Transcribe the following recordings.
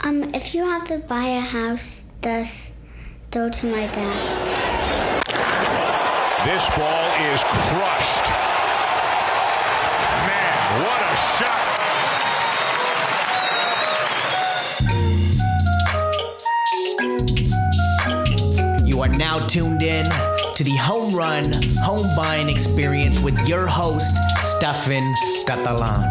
If you have to buy a house, just go to my dad. This ball is crushed. Man, what a shot. You are now tuned in to the Home Run Home Buying Experience with your host, Stefan Catalan.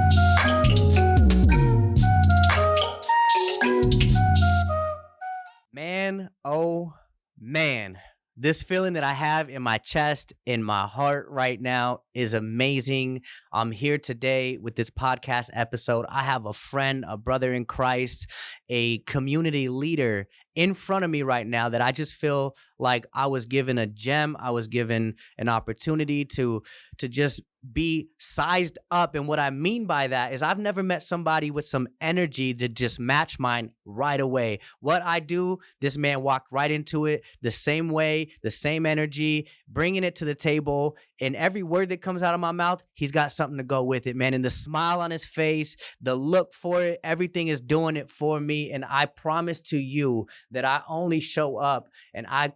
Man, oh man, this feeling that I have in my chest, in my heart right now is amazing. I'm here today with this podcast episode. I have a friend, a brother in Christ, a community leader in front of me right now that I just feel like I was given a gem. I was given an opportunity to just be sized up. And what I mean by that is I've never met somebody with some energy to just match mine right away. What I do, this man walked right into it the same way, the same energy, bringing it to the table. And every word that comes out of my mouth, he's got something to go with it, man. And the smile on his face, the look for it, everything is doing it for me. And I promise to you that I only show up and I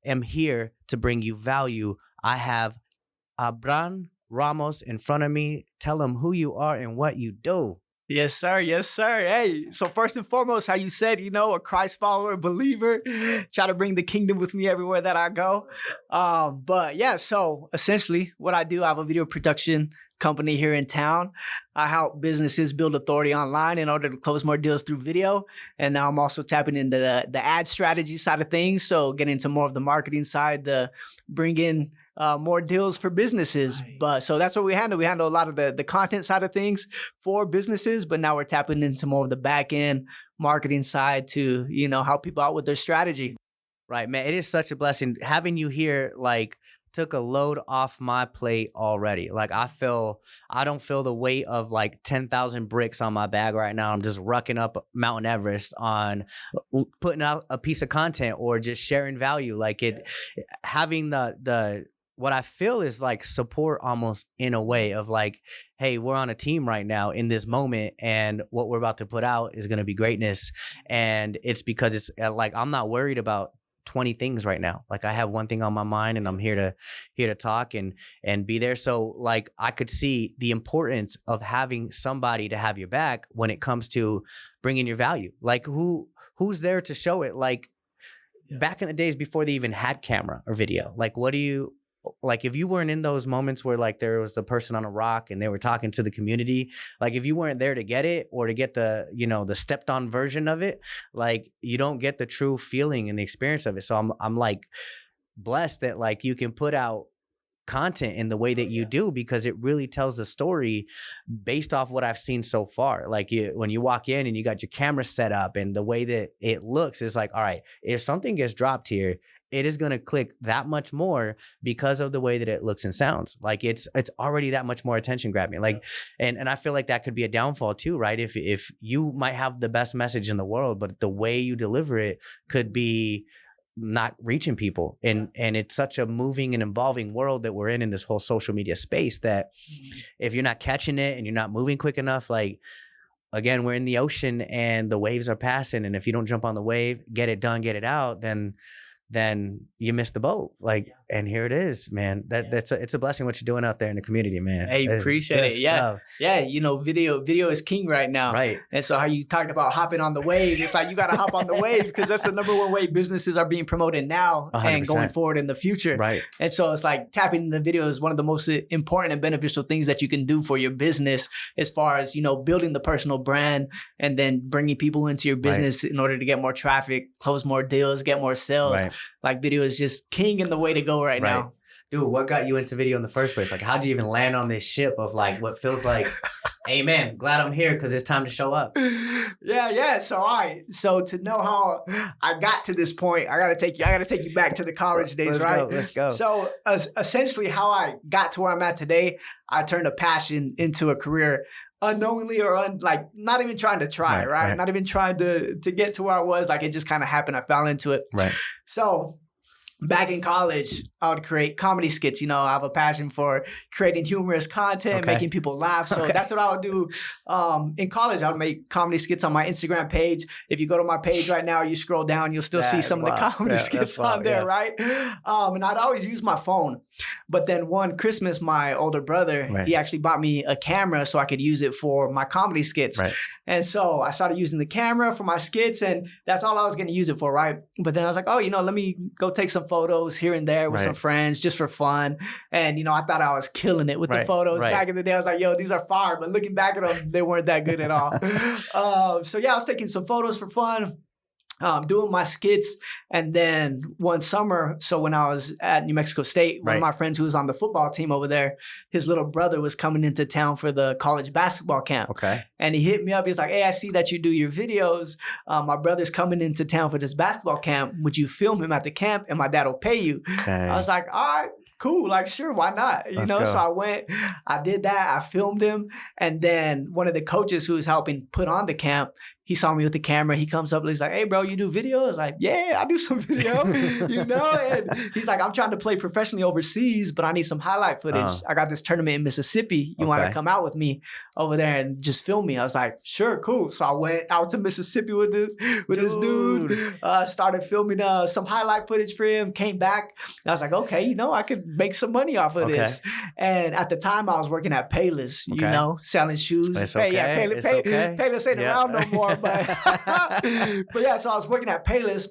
am here to bring you value. I have Abran Ramos in front of me. Tell him who you are and what you do. Yes, sir. Yes, sir. Hey, so first and foremost, how you said, a Christ follower, believer, try to bring the kingdom with me everywhere that I go. But yeah, so essentially what I do, I have a video production company here in town. I help businesses build authority online in order to close more deals through video. And now I'm also tapping into the ad strategy side of things. So getting into more of the marketing side to bring in more deals for businesses. Right. But so that's what we handle. We handle a lot of the content side of things for businesses, but now we're tapping into more of the back end marketing side to, help people out with their strategy. Right, man. It is such a blessing having you here. Took a load off my plate already. I don't feel the weight of 10,000 bricks on my bag right now. I'm just rucking up Mount Everest on putting out a piece of content or just sharing value. Having the what I feel is support almost in a way of hey, we're on a team right now in this moment and what we're about to put out is going to be greatness. And it's because it's I'm not worried about 20 things right now. I have one thing on my mind and I'm here to talk and be there. So I could see the importance of having somebody to have your back when it comes to bringing your value. Who's there to show it? Back in the days before they even had camera or video, what do you, if you weren't in those moments where there was the person on a rock and they were talking to the community, if you weren't there to get it or to get the, the stepped on version of it, you don't get the true feeling and the experience of it. So I'm blessed that you can put out content in the way that you do because it really tells the story based off what I've seen so far. When you walk in and you got your camera set up and the way that it looks is all right, if something gets dropped here, it is going to click that much more because of the way that it looks and sounds. It's already that much more attention grabbing. And I feel like that could be a downfall too, right? If you might have the best message in the world, but the way you deliver it could be not reaching people. And it's such a moving and evolving world that we're in this whole social media space that if you're not catching it and you're not moving quick enough, again, we're in the ocean and the waves are passing. And if you don't jump on the wave, get it done, get it out, then you miss the boat. And here it is, man. It's a blessing what you're doing out there in the community, man. Hey, appreciate it. Yeah. Stuff. Yeah. Video is king right now. Right. And so how you talked about hopping on the wave, it's you got to hop on the wave because that's the number one way businesses are being promoted now 100%. And going forward in the future. Right. And so it's tapping the video is one of the most important and beneficial things that you can do for your business as far as, building the personal brand and then bringing people into your business in order to get more traffic, close more deals, get more sales. Right. Video is just king in the way to go right now. Dude, what got you into video in the first place? How'd you even land on this ship of what feels like, amen, glad I'm here because it's time to show up. Yeah. So, all right. So to know how I got to this point, I gotta take you back to the college days, right? Let's go. So essentially how I got to where I'm at today, I turned a passion into a career unknowingly or not even trying to try, right? Not even trying to get to where I was. It just kind of happened. I fell into it. Right. So back in college, I would create comedy skits. You know, I have a passion for creating humorous content, making people laugh. So that's what I would do. In college, I would make comedy skits on my Instagram page. If you go to my page right now, you scroll down, you'll still see some of the comedy skits on there, right? And I'd always use my phone. But then one Christmas, my older brother, he actually bought me a camera so I could use it for my comedy skits. And so I started using the camera for my skits, and that's all I was going to use it for, right? But then I was like, oh, you know, let me go take some photos here and there with some friends just for fun. And, you know, I thought I was killing it with the photos. Back in the day, I was like, yo, these are fire. But looking back at them, they weren't that good at all. So yeah, I was taking some photos for fun. Doing my skits. And then one summer, so when I was at New Mexico State, one of my friends who was on the football team over there, his little brother was coming into town for the college basketball camp. And he hit me up. He's like, hey, I see that you do your videos. My brother's coming into town for this basketball camp. Would you film him at the camp and my dad will pay you? I was like, all right. Cool, like sure, why not? You know, so I went, I did that, I filmed him, and then one of the coaches who was helping put on the camp, he saw me with the camera. He comes up and he's like, hey, bro, you do video? I was like, yeah, I do some video, you know? And he's like, I'm trying to play professionally overseas, but I need some highlight footage. I got this tournament in Mississippi. You want to come out with me over there and just film me? I was like, sure, cool. So I went out to Mississippi with this dude, started filming some highlight footage for him, came back. I was like, okay, you know, I could make some money off of this. And at the time, I was working at Payless, you know, selling shoes. Payless ain't around no more. But yeah, so I was working at Payless,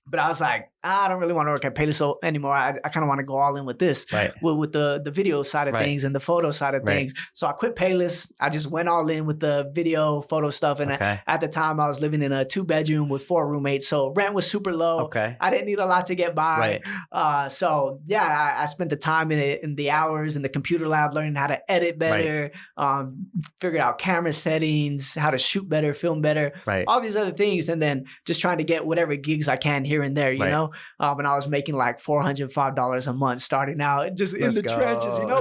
but I was like, I don't really want to work at Payless anymore. I kind of want to go all in with this, with the video side of things and the photo side of things. So I quit Payless. I just went all in with the video, photo stuff. And at the time, I was living in a 2-bedroom with 4 roommates. So rent was super low. I didn't need a lot to get by. So yeah, I spent the time in the hours in the computer lab learning how to edit better, figured out camera settings, how to shoot better, film better, all these other things. And then just trying to get whatever gigs I can here and there, you know? And I was making like $405 a month starting out just in the trenches, you know,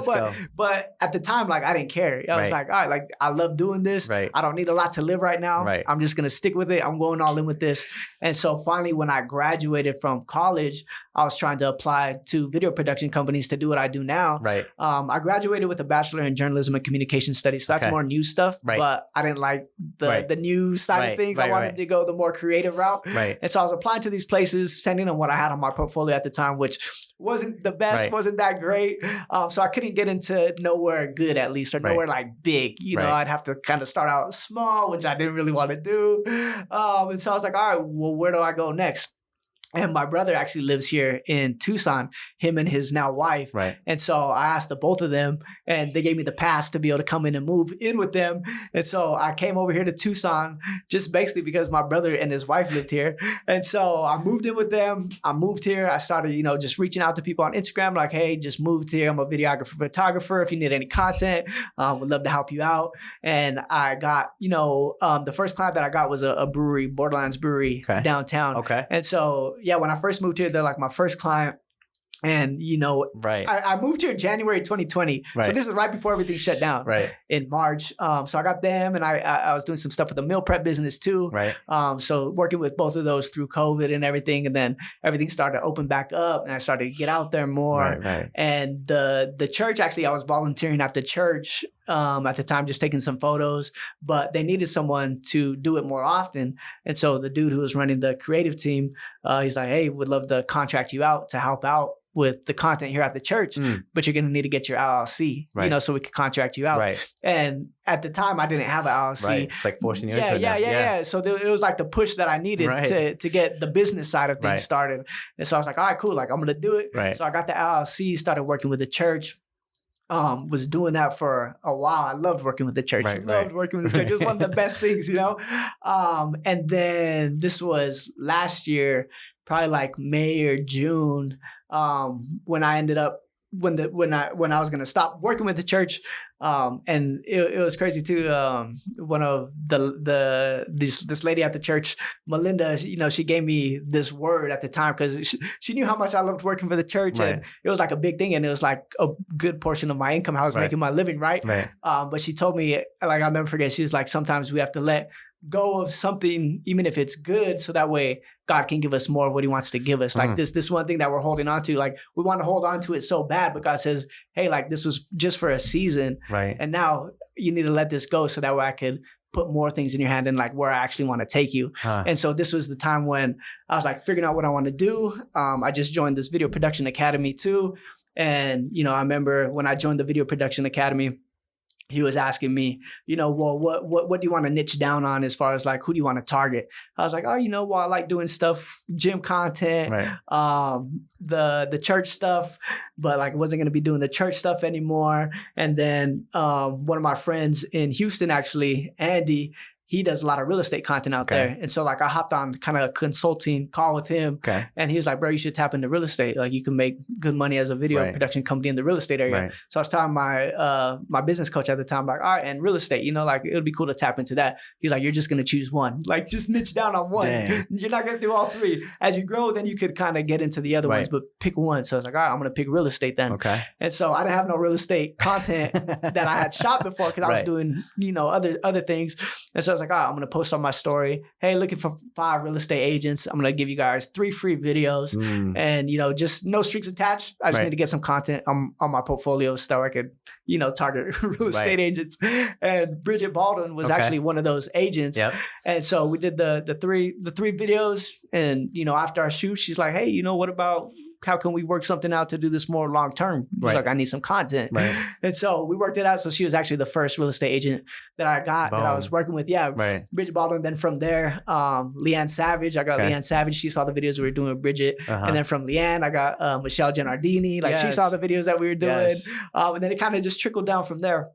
but at the time, like I didn't care. I was like, all right, like I love doing this. I don't need a lot to live right now. I'm just going to stick with it. I'm going all in with this. And so finally, when I graduated from college, I was trying to apply to video production companies to do what I do now. I graduated with a bachelor in journalism and communication studies. So that's more news stuff, but I didn't like the news side of things. I wanted to go the more creative route. And so I was applying to these places, sending them what I had on my portfolio at the time, which wasn't the best, wasn't that great. So I couldn't get into nowhere good, at least, or nowhere like big. You know, I'd have to kind of start out small, which I didn't really want to do. And so I was like, all right, well, where do I go next? And my brother actually lives here in Tucson, him and his now wife. And so I asked the both of them, and they gave me the pass to be able to come in and move in with them. And so I came over here to Tucson just basically because my brother and his wife lived here. And so I moved in with them. I moved here. I started, you know, just reaching out to people on Instagram like, hey, just moved here. I'm a videographer, photographer. If you need any content, would love to help you out. And I got, you know, the first client that I got was a brewery, Borderlands Brewery downtown. And so yeah, when I first moved here, they're like my first client. And, you know, I moved here January 2020. So this is right before everything shut down in March. So I got them, and I was doing some stuff with the meal prep business too. So working with both of those through COVID and everything. And then everything started to open back up, and I started to get out there more. And the church, actually, I was volunteering at the church at the time, just taking some photos, but they needed someone to do it more often. And so the dude who was running the creative team, he's like, hey, would love to contract you out to help out with the content here at the church, but you're going to need to get your LLC, you know, so we could contract you out. And at the time, I didn't have an LLC. It's like forcing you into it. Yeah. So it was like the push that I needed to get the business side of things started. And so I was like, all right, cool. Like, I'm going to do it. So I got the LLC, started working with the church. Was doing that for a while. I loved working with the church. Loved working with the church. It was one of the best things, you know? And then this was last year, probably like May or June, when I ended up, when I was going to stop working with the church. And it was crazy too. One of this lady at the church, Melinda, you know, she gave me this word at the time because she knew how much I loved working for the church, and it was like a big thing, and it was like a good portion of my income. I was making my living, but she told me, like, I'll never forget. She was like, sometimes we have to let go of something, even if it's good, so that way God can give us more of what he wants to give us. Like this one thing that we're holding on to, like we want to hold on to it so bad, but God says, hey, like this was just for a season. Right. And now you need to let this go so that way I could put more things in your hand and like where I actually want to take you. And so this was the time when I was like figuring out what I want to do. I just joined this video production academy too. And, you know, I remember when I joined the video production academy, he was asking me, you know, well, what do you want to niche down on as far as like, who do you want to target? I was like, oh, you know, well, I like doing stuff, gym content, the church stuff, but like wasn't going to be doing the church stuff anymore. And then one of my friends in Houston, actually, Andy, he does a lot of real estate content out there. And so like I hopped on kind of a consulting call with him and he was like, bro, you should tap into real estate. Like you can make good money as a video production company in the real estate area. So I was telling my business coach at the time, like, all right, and real estate, you know, like it would be cool to tap into that. He's like, you're just going to choose one, like just niche down on one. Damn. You're not going to do all three. As you grow, then you could kind of get into the other ones, but pick one. So I was like, all right, I'm going to pick real estate then. And so I didn't have no real estate content that I had shot before because I was doing, you know, other things. And so I was like, all right, I'm going to post on my story, hey, looking for 5 real estate agents. I'm going to give you guys 3 free videos and, you know, just no strings attached. I just need to get some content on my portfolio so that I could, you know, target real estate agents. And Bridget Baldwin was actually one of those agents. And so we did the three videos. And, you know, after our shoot, she's like, hey, you know, what about how can we work something out to do this more long term? She's like, I need some content. And so we worked it out. So she was actually the first real estate agent that I got that I was working with. Bridget Baldwin. Then from there, Leanne Savage. I got Leanne Savage. She saw the videos we were doing with Bridget. And then from Leanne, I got Michelle Gianardini. Like she saw the videos that we were doing. And then it kind of just trickled down from there.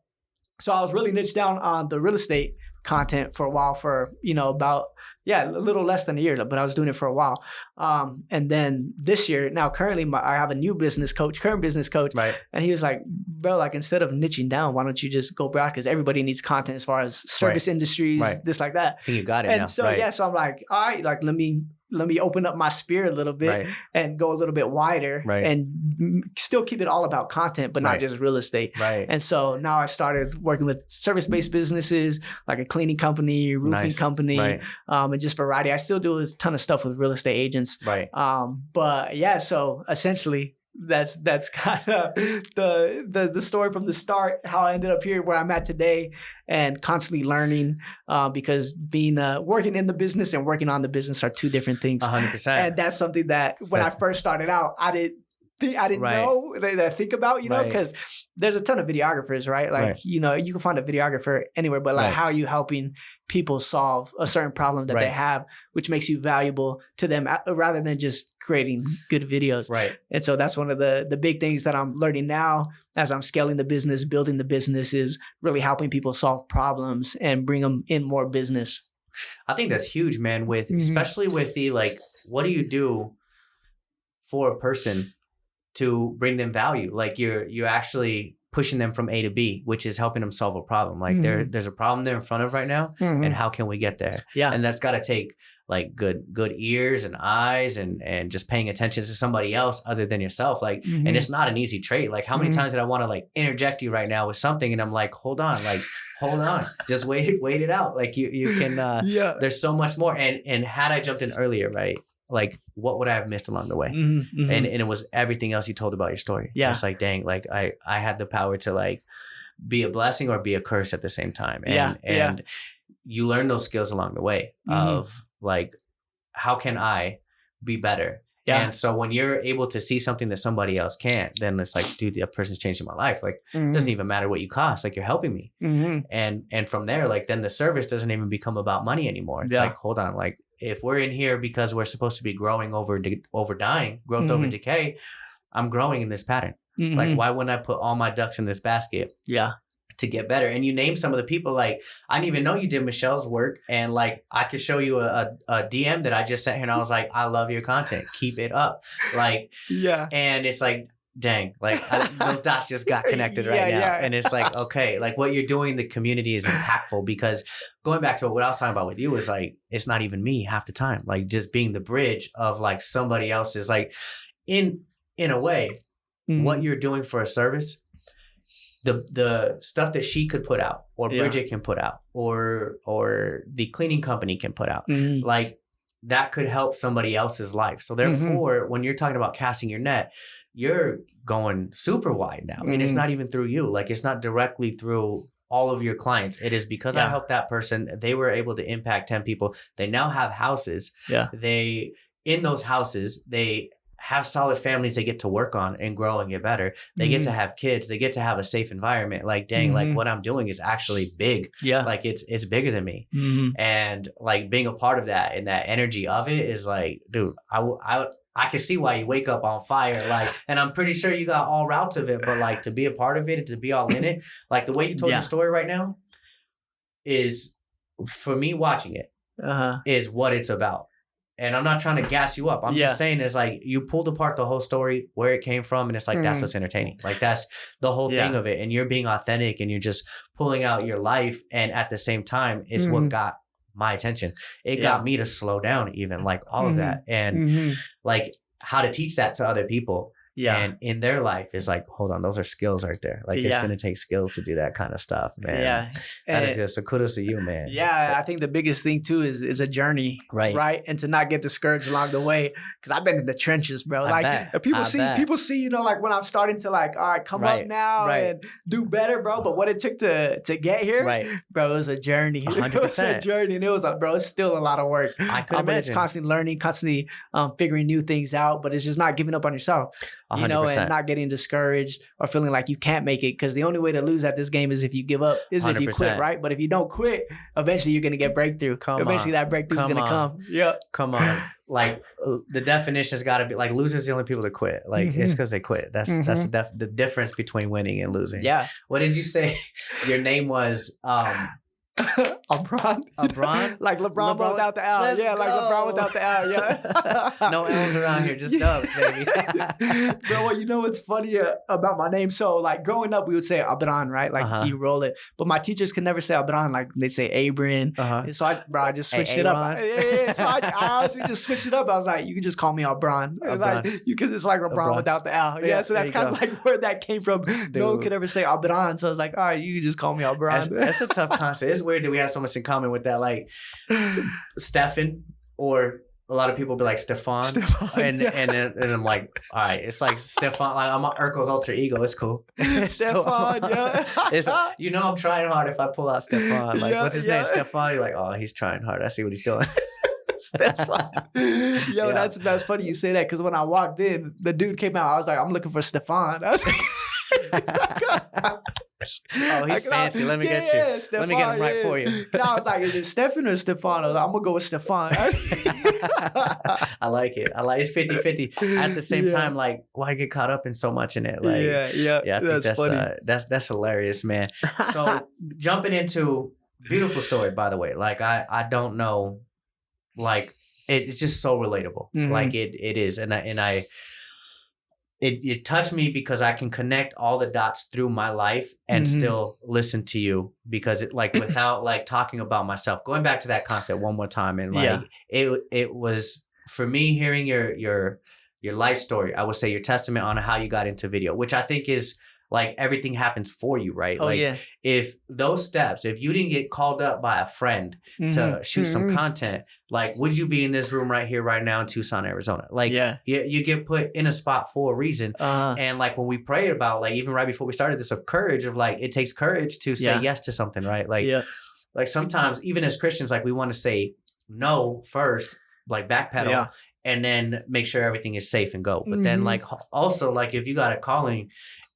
So I was really niched down on the real estate content for a while, for, you know, about a little less than a year, but I was doing it for a while. And then this year, now currently I have a new current business coach. And he was like, bro, like instead of niching down, why don't you just go back? Because everybody needs content as far as service industries, this, like that. I think you got it and now. So so I'm like, all right, like let me open up my spirit a little bit and go a little bit wider and still keep it all about content, but not just real estate. And so now I started working with service-based businesses, like a cleaning company, roofing company, and just variety. I still do a ton of stuff with real estate agents. But yeah, so essentially that's kind of the story from the start, how I ended up here where I'm at today, and constantly learning, because being working in the business and working on the business are 2 different things. 100%. And that's something that when I first started out, I didn't know that think about, you know, because there's a ton of videographers, right? Like, you know, you can find a videographer anywhere, but like how are you helping people solve a certain problem that they have, which makes you valuable to them rather than just creating good videos. And so that's one of the big things that I'm learning now as I'm scaling the business, building the business, is really helping people solve problems and bring them in more business. I think that's huge, man, with especially with the, like, what do you do for a person to bring them value? Like you're actually pushing them from A to B, which is helping them solve a problem. Like there's a problem they're in front of right now, and how can we get there? And that's got to take like good ears and eyes and just paying attention to somebody else other than yourself. Like, and it's not an easy trait. Like how many times did I want to like interject you right now with something, and I'm like, hold on, just wait it out. Like you can, there's so much more. And had I jumped in earlier, right? Like, what would I have missed along the way? And it was everything else you told about your story. It's like, dang, like I had the power to like be a blessing or be a curse at the same time. And you learn those skills along the way of like, how can I be better? And so when you're able to see something that somebody else can't, then it's like, dude, that person's changing my life. Like, it doesn't even matter what you cost. Like, you're helping me. And from there, like, then the service doesn't even become about money anymore. It's like, hold on, like, if we're in here because we're supposed to be growing over dying, growth over decay, I'm growing in this pattern. Like, why wouldn't I put all my ducks in this basket? To get better? And you name some of the people, like, I didn't even know you did Michelle's work. And like, I could show you a DM that I just sent her, and I was like, I love your content. Keep it up. Like, and it's like, dang, like those dots just got connected now. And it's like, okay, like what you're doing in the community is impactful, because going back to what I was talking about with you is like, it's not even me half the time, like just being the bridge of like somebody else's, like in a way, what you're doing for a service the stuff that she could put out, or Yeah. Bridget can put out, or the cleaning company can put out, Mhm. like that could help somebody else's life. So Mm-hmm. therefore, when you're talking about casting your net, you're going super wide now. And it's Mhm. not even through you. Like it's not directly through all of your clients. It is because I Yeah. helped that person. They were able to impact 10 people. They now have houses. Yeah. In those houses, they have solid families they get to work on and grow and get better. They get to have kids. They get to have a safe environment. Like, dang, like Mhm. what I'm doing is actually big. Yeah. Like it's bigger than me. Mhm. And like being a part of that and that energy of it is like, dude, I can see why you wake up on fire. Like, and I'm pretty sure you got all routes of it, but like to be a part of it and to be all in it, like the way you told Yeah. your story right now is, for me watching it, Uh-huh. is what it's about. And I'm not trying to gas you up. I'm Yeah. just saying it's like you pulled apart the whole story, where it came from, and it's like that's Mhm. what's entertaining. Like that's the whole thing Yeah. of it. And you're being authentic and you're just pulling out your life. And at the same time, it's what Mhm. got my attention. It Yeah. got me to slow down, even like all of that. And Mhm. like how to teach that to other people. Yeah. And in their life is like, hold on, those are skills right there. Like it's Yeah. going to take skills to do that kind of stuff, man. Yeah. That is And- good. So kudos to you, man. Yeah, I think the biggest thing too is a journey, Right. Right, and to not get discouraged along the way. Because I've been in the trenches, bro. I Like bet. and people I see, bet. you know, like when I'm starting to like, all right, come Right, up now right. and do better, bro. But what it took to get here, Right. bro, it was a journey. It was a 100%. journey, and it was, bro, it's still a lot of work. I could But it's imagine. constantly learning, constantly figuring new things out. But it's just not giving up on yourself, you know, 100%. and not getting discouraged or feeling like you can't make it. Because the only way to lose at this game is if you give up, is if you quit, 100%. right? But if you don't quit, eventually you're gonna get breakthrough. Come Eventually on. that breakthrough is Come gonna on. come. Yeah. Come on. Like the definition's got to be like losers the only people that quit. Like it's Mhm. because they quit. That's the difference between winning and losing. Yeah. What did you say? Your name was Abran. Abran? Like LeBron LeBron? without the L. Let's Yeah, like LeBron go. without the L. Yeah. No L's around here, just dubs, baby. Bro, well, you know what's funny about my name? So, like, growing up, we would say Abran, right? Like, Uh-huh. you roll it. But my teachers could never say Abran. Like, they'd say Abran. Uh-huh. And so, I just Hey, switched it up. Aaron. Yeah. So, I honestly just switched it up. I was like, you can just call me Abran. Like, it's like LeBron Abran. without the L. Yeah, Yeah, so that's there you kind of like where that came from. No one Dude. could ever say Abran. So, I was like, all right, you can just call me Abran. That's a tough concept. It's weird that we have so much in common with that. Like Stefan, or a lot of people be like Stefan. Stefan, And yeah. and I'm like, all right, it's like Stefan. Like I'm Urkel's alter ego. It's cool. Stefan, yeah. It's, you know, I'm trying hard if I pull out Stefan. Like, Yeah, what's his yeah. name? Stefan. You're like, oh, he's trying hard. I see what he's doing. Stefan. Yo, Yeah. that's funny you say that, because when I walked in, the dude came out. I was like, I'm looking for Stefan. I was like, Oh, he's fancy. Let me get you. Stefan, Let me get him right for you. And I was like, is it Stefan or Stefan? I was like, I'm gonna go with Stefan. I like it. It's 50-50. At the same Yeah. time, like, why get caught up in so much in it? Like, yeah, I think that's funny. that's hilarious, man. So jumping into beautiful story, by the way. Like I don't know, like it's just so relatable. Mhm. Like it is, and it touched me because I can connect all the dots through my life and Mhm. still listen to you, because it like without like talking about myself. Going back to that concept one more time, and like it was for me hearing your life story. I would say your testament on how you got into video, which I think is like everything happens for you, right? Oh, like yeah. if those steps, if you didn't get called up by a friend to shoot some content, like would you be in this room right here, right now in Tucson, Arizona? Like Yeah. you get put in a spot for a reason. And like when we prayed about, like even right before we started this, of courage, of like it takes courage to say Yeah. yes to something, right? Like Yeah. like sometimes even as Christians, like we want to say no first, like backpedal, Yeah. and then make sure everything is safe and go. But then Mhm. like also like if you got a calling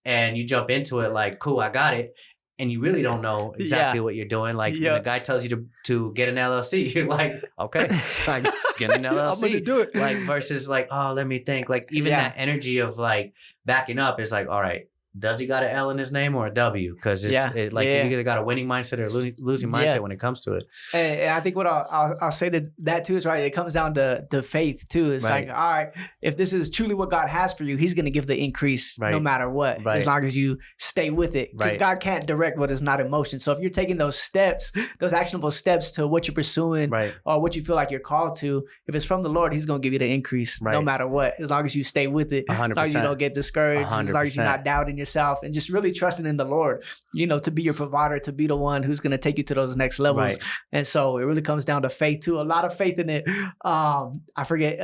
and you jump into it, like cool, I got it, and you really don't know exactly what you're doing. Like Yeah. when the guy tells you to get an LLC, you're like, okay, like get an LLC. I'm gonna do it. Like versus like, oh, let me think. Like even Yeah. that energy of like backing up is like, all right, does he got an L in his name or a W? Because Yeah. you either got a winning mindset or losing mindset Yeah. when it comes to it. And I think what I'll say that too is right. It comes down to faith too. It's Right. like, all right, if this is truly what God has for you, He's going to give the increase no Right. matter what, Right. as long as you stay with it. Because Right. God can't direct what is not in motion. So if you're taking those steps, those actionable steps to what you're pursuing, Right. or what you feel like you're called to, if it's from the Lord, He's going to give you the increase no Right. matter what. As long as you stay with it, as long as you 100%. don't get discouraged, as long as you're 100%. not doubting yourself and just really trusting in the Lord, to be your provider, to be the one who's going to take you to those next levels. Right. And so it really comes down to faith too. A lot of faith in it. I forget,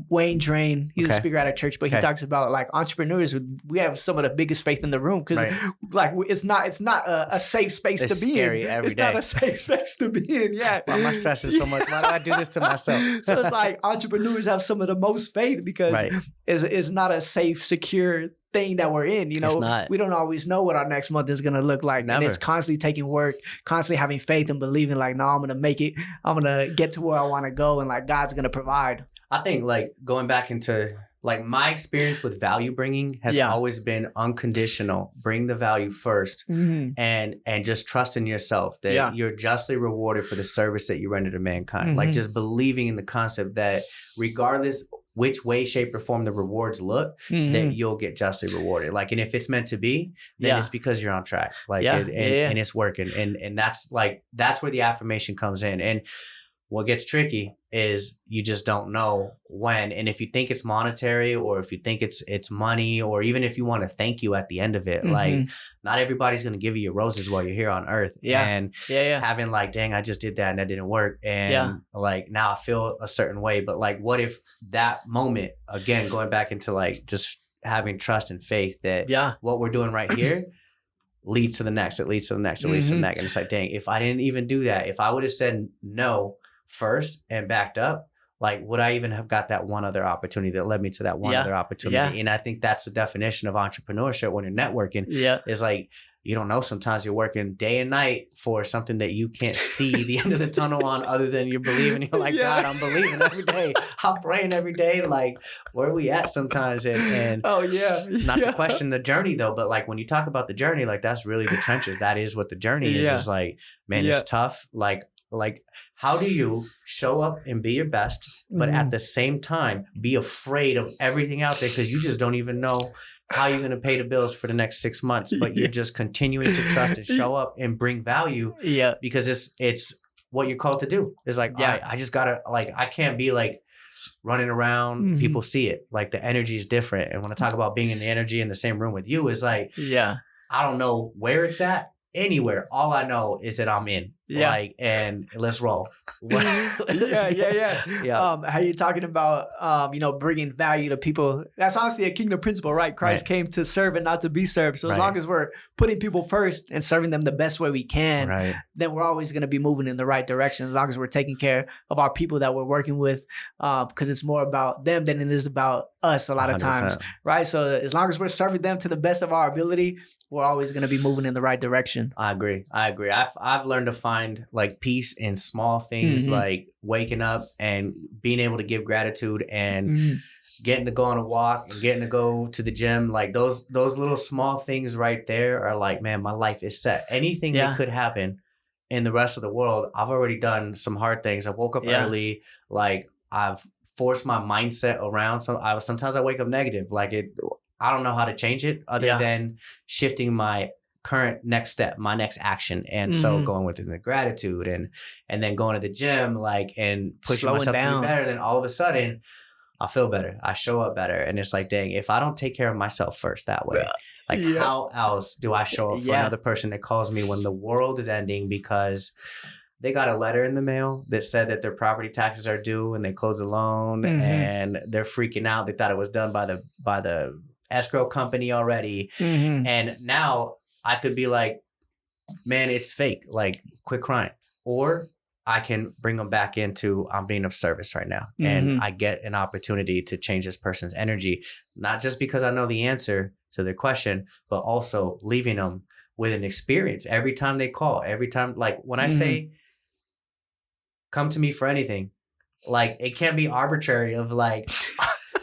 Wayne Drain, he's a speaker at a church, but he talks about like entrepreneurs. We have some of the biggest faith in the room because like it's not a safe space to be in. It's not a safe space to be in. Yeah. Why am I stressing so much? Why do I do this to myself? So it's like entrepreneurs have some of the most faith because it's not a safe, secure thing that we're in. It's not. We don't always know what our next month is going to look like. Never. And it's constantly taking work, constantly having faith and believing like, no, I'm going to make it. I'm going to get to where I want to go and like God's going to provide. I think like going back into like my experience with value bringing has always been unconditional. Bring the value first and just trust in yourself that you're justly rewarded for the service that you render to mankind. Like just believing in the concept that regardless which way, shape, or form the rewards look, that you'll get justly rewarded. Like, and if it's meant to be, then it's because you're on track. Like, and it's working. And that's where the affirmation comes in. And what gets tricky is you just don't know when. And if you think it's monetary, or if you think it's money, or even if you want to thank you at the end of it, like not everybody's going to give you your roses while you're here on earth. And having like, dang, I just did that and that didn't work. And like, now I feel a certain way. But like, what if that moment, again, going back into like just having trust and faith that what we're doing right here leads to the next, it leads to the next, it leads to the next. And it's like, dang, if I didn't even do that, if I would have said no first and backed up, like would I even have got that one other opportunity that led me to that one other opportunity? And I think that's the definition of entrepreneurship when you're networking. Is like, you don't know, sometimes you're working day and night for something that you can't see the end of the tunnel on, other than you're believing. You're like, God, I'm believing every day. I'm praying every day. Like, where are we at sometimes? And not to question the journey though, but like when you talk about the journey, like that's really the trenches. That is what the journey is. Is like, man, it's tough. Like how do you show up and be your best, but at the same time be afraid of everything out there because you just don't even know how you're going to pay the bills for the next 6 months, but you're just continuing to trust and show up and bring value because it's what you're called to do. It's like, I just gotta, like, I can't be like running around. People see it. Like the energy is different. And when I talk about being in the energy in the same room with you, it's like, I don't know where it's at. Anywhere. All I know is that I'm in. Like, and let's roll. How you talking about, bringing value to people? That's honestly a kingdom principle, right? Christ came to serve and not to be served. So as long as we're putting people first and serving them the best way we can, then we're always going to be moving in the right direction. As long as we're taking care of our people that we're working with, because it's more about them than it is about us a lot of 100%. Times, right? So as long as we're serving them to the best of our ability, we're always going to be moving in the right direction. I agree. I've learned to find like peace in small things, like waking up and being able to give gratitude and getting to go on a walk and getting to go to the gym. Like those little small things right there are like, man, my life is set. Anything that could happen in the rest of the world, I've already done some hard things. I woke up early. Like I've forced my mindset around. Sometimes I wake up negative. Like I don't know how to change it other than shifting my current next step, my next action. And so going within the gratitude and then going to the gym, like, and pushing Slowing myself down. to be better, then all of a sudden I feel better. I show up better. And it's like, dang, if I don't take care of myself first that way, like how else do I show up for another person that calls me when the world is ending because they got a letter in the mail that said that their property taxes are due and they closed the loan and they're freaking out. They thought it was done by the escrow company already. And now I could be like, man, it's fake. Like, quit crying. Or I can bring them back into, I'm being of service right now. And I get an opportunity to change this person's energy, not just because I know the answer to their question, but also leaving them with an experience every time they call, every time. Like when I say, come to me for anything, like it can't be arbitrary of like,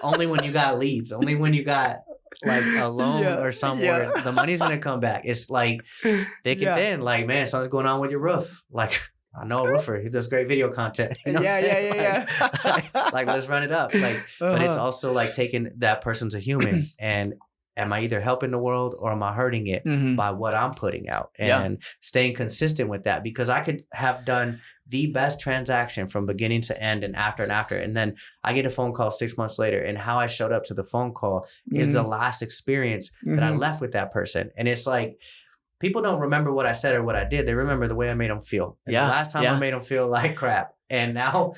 only when you got leads, only when you got like a loan or somewhere, the money's gonna come back. It's like thick and thin. Like, man, something's going on with your roof. Like, I know a roofer. He does great video content. You know like, let's run it up. Like, but it's also like taking that person's a human and am I either helping the world or am I hurting it by what I'm putting out? And staying consistent with that, because I could have done the best transaction from beginning to end and after. And then I get a phone call 6 months later, and how I showed up to the phone call is the last experience that I left with that person. And it's like, people don't remember what I said or what I did. They remember the way I made them feel. And the last time I made them feel like crap. And now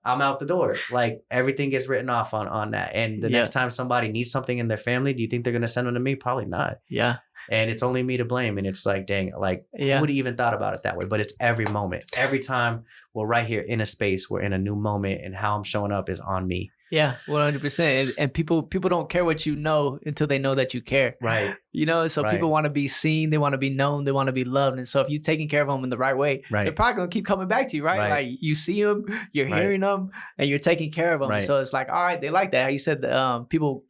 I'm out the door. Like, everything gets written off on that. And the next time somebody needs something in their family, do you think they're going to send them to me? Probably not. Yeah. And it's only me to blame. And it's like, dang, like, who would have even thought about it that way? But it's every moment. Every time we're right here in a space, we're in a new moment, and how I'm showing up is on me. Yeah, 100%. And people don't care what you know until they know that you care. Right. You know, so people want to be seen, they want to be known, they want to be loved. And so if you're taking care of them in the right way, they're probably going to keep coming back to you, right? Like, you see them, you're hearing them, and you're taking care of them. Right. So it's like, all right, they like that. How you said people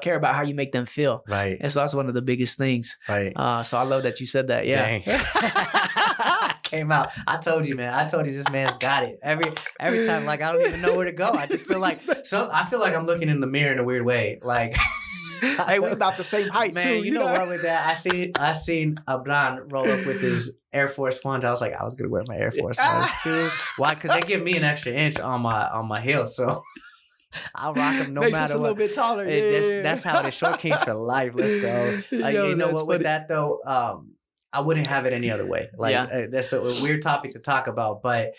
care about how you make them feel. Right. And so that's one of the biggest things. Right. So I love that you said that. Yeah. Dang. Came out. I told you, man. I told you this man's got it. Every time, like, I don't even know where to go. I just feel like I feel like I'm looking in the mirror in a weird way. Like, hey, we about the same height, man, too. You know what with that? I seen Abran roll up with his Air Force Ones. I was like, I was gonna wear my Air Force Ones too. Why? Because they give me an extra inch on my heel, so I'll rock them no Makes matter us a what. little bit taller. That's how it is. Short kings for life. Let's go. Yo, you know what? funny. With that though, I wouldn't have it any other way. Like, that's a weird topic to talk about, but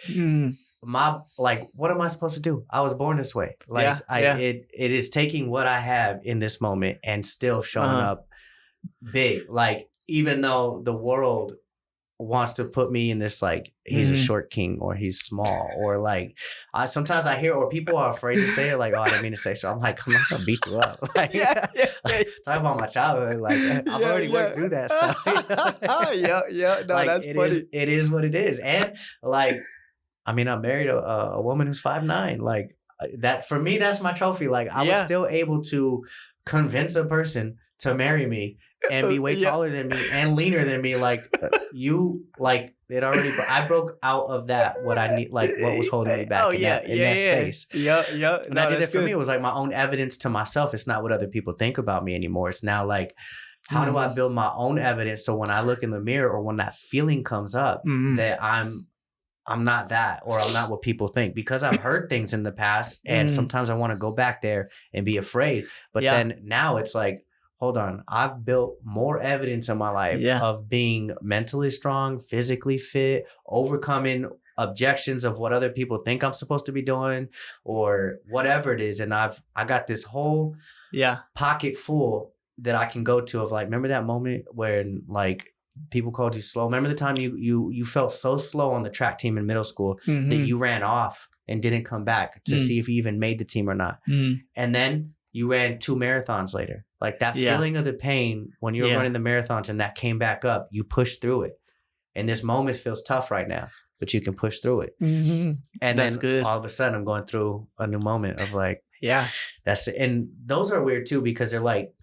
what am I supposed to do? I was born this way. Like, it is taking what I have in this moment and still showing up big. Like, even though the world wants to put me in this, like, he's a short king, or he's small, or like, sometimes I hear, or people are afraid to say it, like, oh, I didn't mean to say so. I'm like, I'm not gonna beat you up. Like, talk about my childhood. Like, I've already worked through that stuff. No, like, that's funny. It is what it is. And like, I mean, I married a woman who's 5'9". Like, that, for me, that's my trophy. Like, I was still able to convince a person to marry me and be way taller than me and leaner than me. Like, I broke out of that, what I need, like, what was holding me back in that space. And I did it for me. It was like my own evidence to myself. It's not what other people think about me anymore. It's now like, how do I build my own evidence, so when I look in the mirror, or when that feeling comes up, that I'm not that, or I'm not what people think, because I've heard things in the past, and sometimes I want to go back there and be afraid. But then now it's like, hold on, I've built more evidence in my life of being mentally strong, physically fit, overcoming objections of what other people think I'm supposed to be doing, or whatever it is. And I got this whole pocket full that I can go to of, like, remember that moment when, like, people called you slow? Remember the time you felt so slow on the track team in middle school that you ran off and didn't come back to see if you even made the team or not. And then you ran 2 marathons later. Like, that feeling of the pain when you were running the marathons and that came back up, you pushed through it. And this moment feels tough right now, but you can push through it. And that's then good. All of a sudden I'm going through a new moment of, like, that's it. And those are weird too, because they're like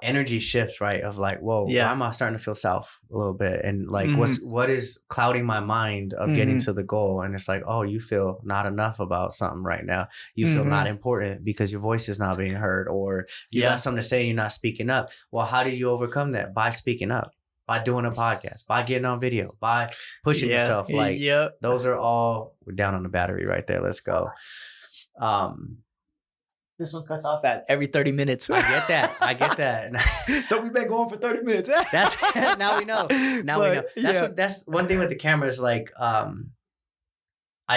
energy shifts, right? Of like, whoa, why am I starting to feel south a little bit? And like, what is clouding my mind of getting to the goal? And it's like, oh, you feel not enough about something right now. You feel not important because your voice is not being heard, or you got something to say and you're not speaking up. Well, how did you overcome that? By speaking up, by doing a podcast, by getting on video, by pushing yourself. Like, those are all, we're down on the battery right there. Let's go. This one cuts off at every 30 minutes. I get that. So we've been going for 30 minutes. That's now we know. We know. That's one thing with the cameras. Like, I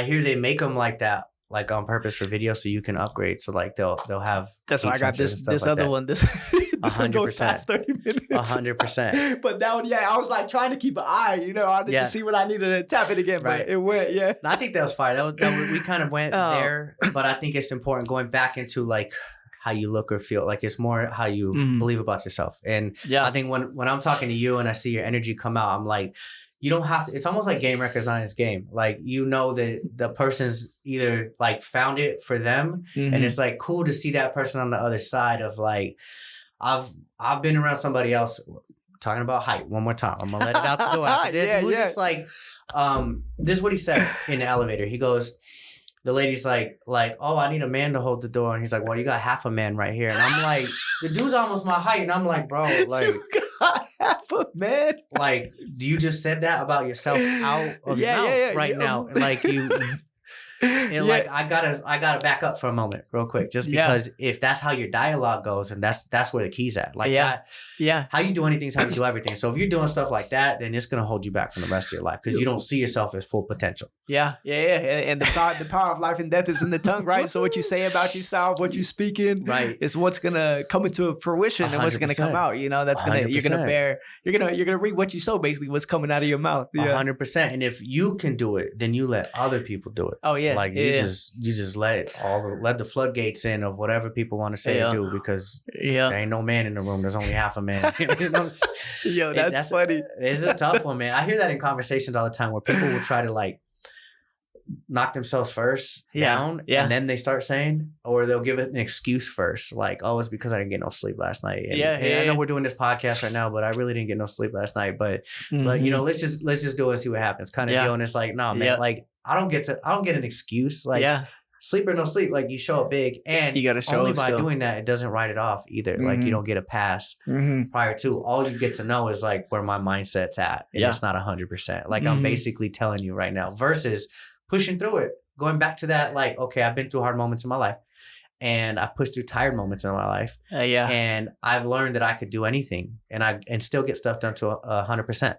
hear they make them like that, like on purpose for video, so you can upgrade. So like they'll have. That's why I got this like other that. one. This one goes past 30 minutes. 100%. But that one, I was like trying to keep an eye. You know, I didn't see when I needed to tap it again, but it went. Yeah. I think that was fire. That was we kind of went there, but I think it's important going back into like how you look or feel. Like, it's more how you believe about yourself. And I think when I'm talking to you and I see your energy come out, I'm like, you don't have to, it's almost like game records, not his game. Like, you know that the person's either like found it for them, and it's like cool to see that person on the other side of like, I've been around somebody else talking about height one more time. I'm gonna let it out the door after this. Who's just like, this is what he said in the elevator. He goes, the lady's like, oh, I need a man to hold the door. And he's like, well, you got half a man right here. And I'm like, the dude's almost my height. And I'm like, bro, like, You got half a man. like, you just said that about yourself out of your mouth right now. And like and like I gotta back up for a moment real quick, just because if that's how your dialogue goes, and that's where the key's at. Like how you do anything is how you do everything. So if you're doing stuff like that, then it's gonna hold you back from the rest of your life because you don't see yourself as full potential. And the power of life and death is in the tongue, right? So what you say about yourself, what you speaking, right, is what's gonna come into fruition 100%. And what's gonna come out. You know, that's gonna 100%. you're gonna reap what you sow, basically what's coming out of your mouth. 100%. And if you can do it, then you let other people do it. Oh yeah. Like you just let the floodgates in of whatever people want to say or do, because there ain't no man in the room. There's only half a man. You know Yo, that's funny. It's a tough one, man. I hear that in conversations all the time where people will try to like knock themselves first down, and then they start saying, or they'll give it an excuse first, like, oh, it's because I didn't get no sleep last night. And, I know we're doing this podcast right now, but I really didn't get no sleep last night. But you know, let's just do it and see what happens, kind of deal. And it's like, no, man, like I don't get an excuse, like sleep or no sleep, like you show up big, and you gotta show only by doing that, it doesn't write it off either. Like you don't get a pass prior to. All you get to know is like where my mindset's at, and it's not 100%. Like I'm basically telling you right now, versus pushing through it, going back to that, like, okay, I've been through hard moments in my life, and I've pushed through tired moments in my life, and I've learned that I could do anything, and still get stuff done to 100%.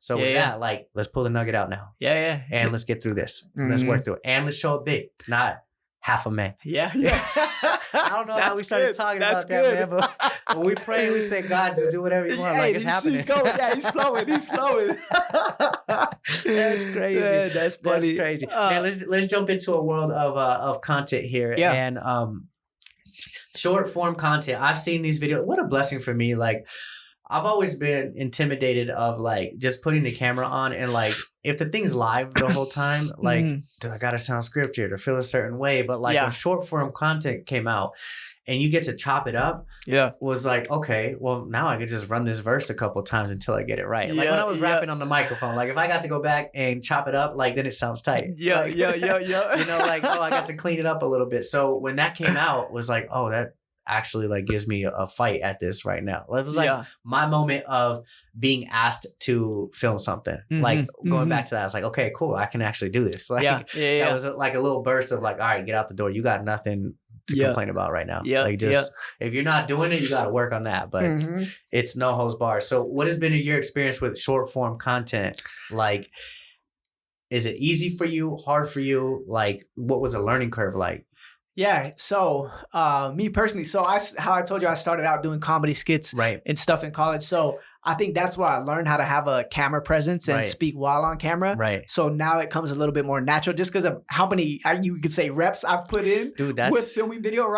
So with that, like, let's pull the nugget out now. And let's get through this. Let's work through it, and let's show it big, not half a man. I don't know how we started talking about that, man, but when we pray, we say, God, just do whatever you want. Like it's happening. He's going. He's flowing. He's flowing. That's crazy. Yeah, that's funny. That's crazy. Man, let's jump into a world of content here. And short form content. I've seen these videos. What a blessing for me. Like, I've always been intimidated of like just putting the camera on, and like if the thing's live the whole time, like do I gotta sound scripted or feel a certain way? But like when short form content came out and you get to chop it up, was like, okay, well now I could just run this verse a couple of times until I get it right. Like when I was rapping on the microphone, like if I got to go back and chop it up, like then it sounds tight. You know, like, oh, I got to clean it up a little bit. So when that came out, was like, oh, that actually like gives me a fight at this right now. It was like my moment of being asked to film something. Like going back to that, I was like, okay, cool, I can actually do this. Like that was like a little burst of like, all right, get out the door. You got nothing to complain about right now. Like just if you're not doing it, you got to work on that. But it's no holds barred. So what has been your experience with short form content? Like, is it easy for you, hard for you? Like, what was a learning curve like? So me personally, how I told you I started out doing comedy skits and stuff in college. So I think that's where I learned how to have a camera presence and speak while on camera. So now it comes a little bit more natural just because of how many, you could say, reps I've put in with filming video,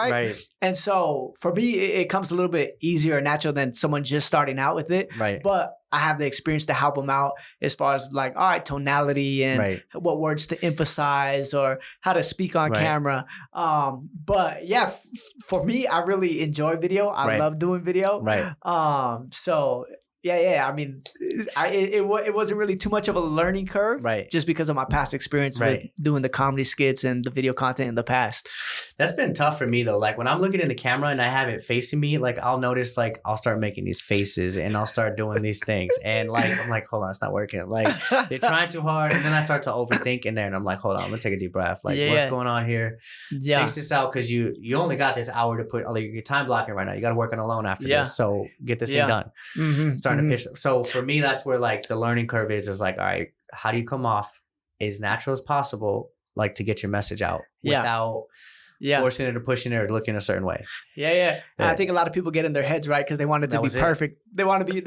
And so for me, it comes a little bit easier and natural than someone just starting out with it. But I have the experience to help them out as far as like, all right, tonality and what words to emphasize or how to speak on camera. But yeah, for me, I really enjoy video. I love doing video. So I mean, it wasn't really too much of a learning curve, just because of my past experience with doing the comedy skits and the video content in the past. That's been tough for me though. Like when I'm looking in the camera and I have it facing me, like I'll notice like I'll start making these faces and I'll start doing these things, and like I'm like, hold on, it's not working. Like they're trying too hard, and then I start to overthink in there, and I'm like, hold on, I'm gonna take a deep breath. Like what's going on here? Fix this out, because you only got this hour to put. Like you're time blocking right now. You got to work on alone after this, so get this thing done. Starting to pitch. So for me, that's where like the learning curve is like, all right, how do you come off as natural as possible, like to get your message out without forcing it or pushing it or looking a certain way. And I think a lot of people get in their heads, right? Because they want it to be perfect. They want it to be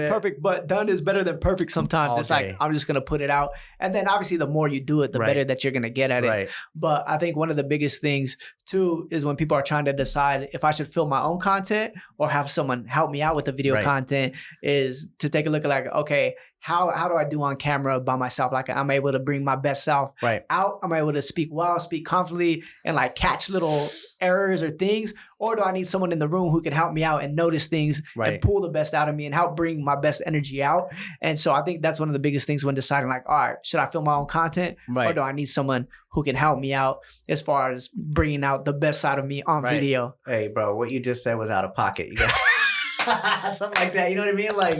perfect, but done is better than perfect sometimes. It's like, I'm just going to put it out. And then obviously the more you do it, the better that you're going to get at it. But I think one of the biggest things too is when people are trying to decide if I should film my own content or have someone help me out with the video content, is to take a look at like, okay, how do I do on camera by myself? Like I'm able to bring my best self out. I'm able to speak well, speak confidently, and like catch little errors or things. Or do I need someone in the room who can help me out and notice things and pull the best out of me and help bring my best energy out? And so I think that's one of the biggest things when deciding like, all right, should I film my own content or do I need someone who can help me out as far as bringing out the best side of me on video? Hey, bro, what you just said was out of pocket. You got something like that. You know what I mean? Like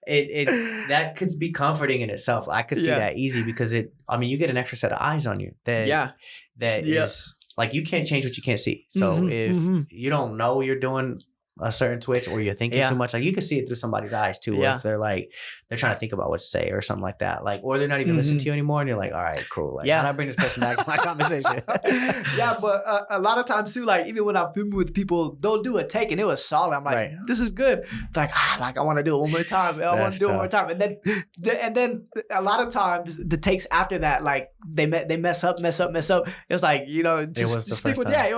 it that could be comforting in itself. I could see that easy because you get an extra set of eyes on you that is like, you can't change what you can't see. So if you don't know you're doing a certain twitch or you're thinking too much, like you can see it through somebody's eyes too. If they're like, they're trying to think about what to say or something like that. Like, or they're not even listening to you anymore and you're like, all right, cool. Like, how do I bring this person back to my conversation? But a lot of times too, like even when I'm filming with people, they'll do a take and it was solid. I'm like, this is good. It's like, I want to do it one more time. I want to do it one more time. And then a lot of times the takes after that, like they mess up. It's like, you know, just stick with that.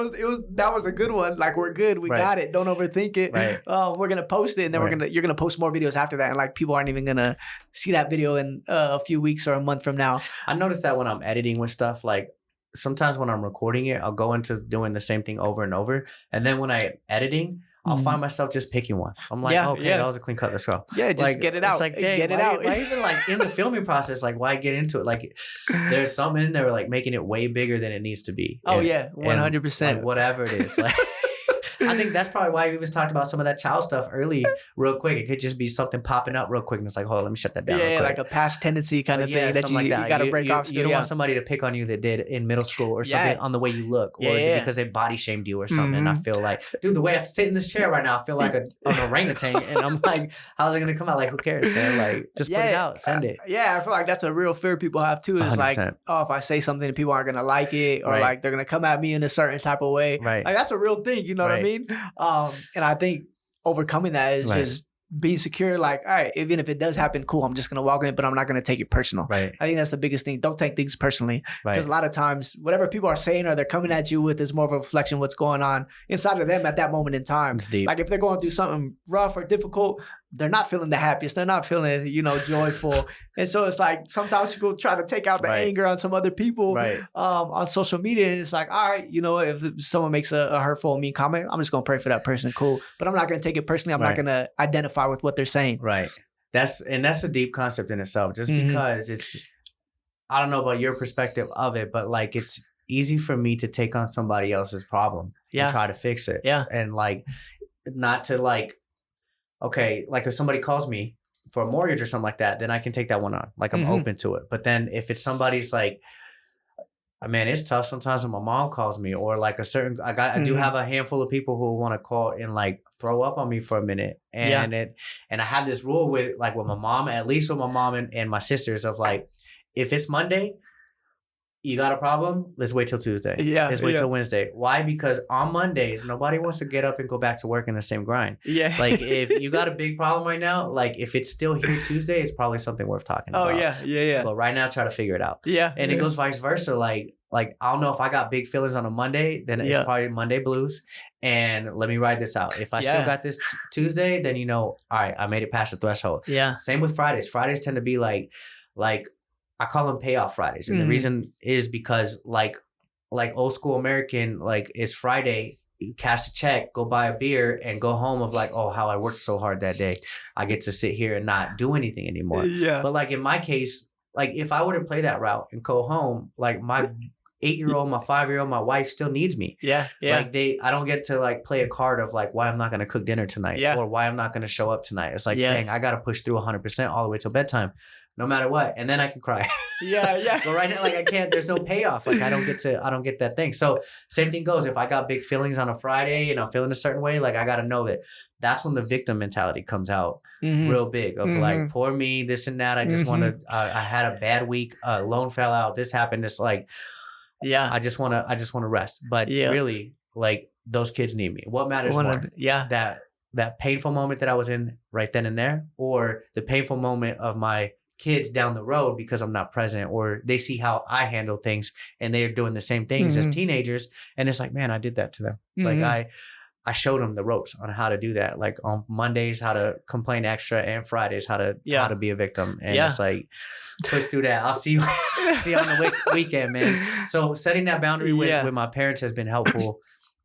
That was a good one. Like, we're good. We got it. Don't overthink it. We're gonna post it, and then you're gonna post more videos after that, and like people aren't even gonna see that video in a few weeks or a month from now. I noticed that when I'm editing with stuff, like sometimes when I'm recording it, I'll go into doing the same thing over and over, and then when I'm editing, I'll find myself just picking one. I'm like, that was a clean cut. Let's go. Yeah, just like, get it out. It's like, dang, get it out. Why even like in the filming process, like why get into it? Like there's something in there like making it way bigger than it needs to be. 100%. Like, whatever it is, like. I think that's probably why we even talked about some of that child stuff early, real quick. It could just be something popping up real quick, and it's like, hold on, let me shut that down. Yeah, like a past tendency kind of thing that you got to break off. You don't want somebody to pick on you that did in middle school or something on the way you look, or because they body shamed you or something. And I feel like, dude, the way I sit in this chair right now, I feel like an orangutan, and I'm like, how's it gonna come out? Like, who cares, man? Like, just put it out, send it. I feel like that's a real fear people have too. Is 100%. Like, oh, if I say something, people aren't gonna like it, or like they're gonna come at me in a certain type of way. Like that's a real thing. You know what I mean? And I think overcoming that is just being secure. Like, all right, even if it does happen, cool, I'm just going to walk in it, but I'm not going to take it personal. I think that's the biggest thing. Don't take things personally. Because a lot of times, whatever people are saying or they're coming at you with is more of a reflection of what's going on inside of them at that moment in time. Like if they're going through something rough or difficult, they're not feeling the happiest. They're not feeling, joyful. And so it's like sometimes people try to take out the anger on some other people on social media. And it's like, all right, if someone makes a hurtful or mean comment, I'm just going to pray for that person. Cool. But I'm not going to take it personally. I'm not going to identify with what they're saying. That's a deep concept in itself, just because I don't know about your perspective of it, but like it's easy for me to take on somebody else's problem and try to fix it. And like, not to like, okay, like if somebody calls me for a mortgage or something like that, then I can take that one on. Like I'm open to it. But then if it's somebody's like, man, it's tough sometimes when my mom calls me, or like I do have a handful of people who want to call and like throw up on me for a minute. And and I have this rule with my mom, at least with my mom and my sisters, of like, if it's Monday, you got a problem? Let's wait till Tuesday. Let's wait till Wednesday. Why? Because on Mondays, nobody wants to get up and go back to work in the same grind. Like if you got a big problem right now, like if it's still here Tuesday, it's probably something worth talking about. But right now, try to figure it out. And it goes vice versa. Like I don't know, if I got big feelings on a Monday, then it's probably Monday blues. And let me ride this out. If I still got this Tuesday, then all right, I made it past the threshold. Same with Fridays. Fridays tend to be like I call them payoff Fridays. And the reason is because like old school American, like it's Friday, you cash a check, go buy a beer and go home of like, oh, how I worked so hard that day. I get to sit here and not do anything anymore. But like in my case, like if I were to play that route and go home, like my 8-year-old, my 5-year-old, my wife still needs me. Like I don't get to like play a card of like why I'm not going to cook dinner tonight or why I'm not going to show up tonight. It's like, dang, I got to push through 100% all the way till bedtime. No matter what, and then I can cry. But right now, like I can't. There's no payoff. Like I don't get that thing. So same thing goes. If I got big feelings on a Friday and I'm feeling a certain way, like I got to know that that's when the victim mentality comes out real big. Of like, poor me, this and that. I just want to. I had a bad week. Loan fell out. This happened. It's like, I just want to rest. But really, like those kids need me. What matters more? That painful moment that I was in right then and there, or the painful moment of my kids down the road because I'm not present, or they see how I handle things and they're doing the same things as teenagers. And it's like, man, I did that to them. Like I showed them the ropes on how to do that. Like on Mondays, how to complain extra, and Fridays, how to be a victim. And it's like, push through that. I'll see you on the weekend, man. So setting that boundary with my parents has been helpful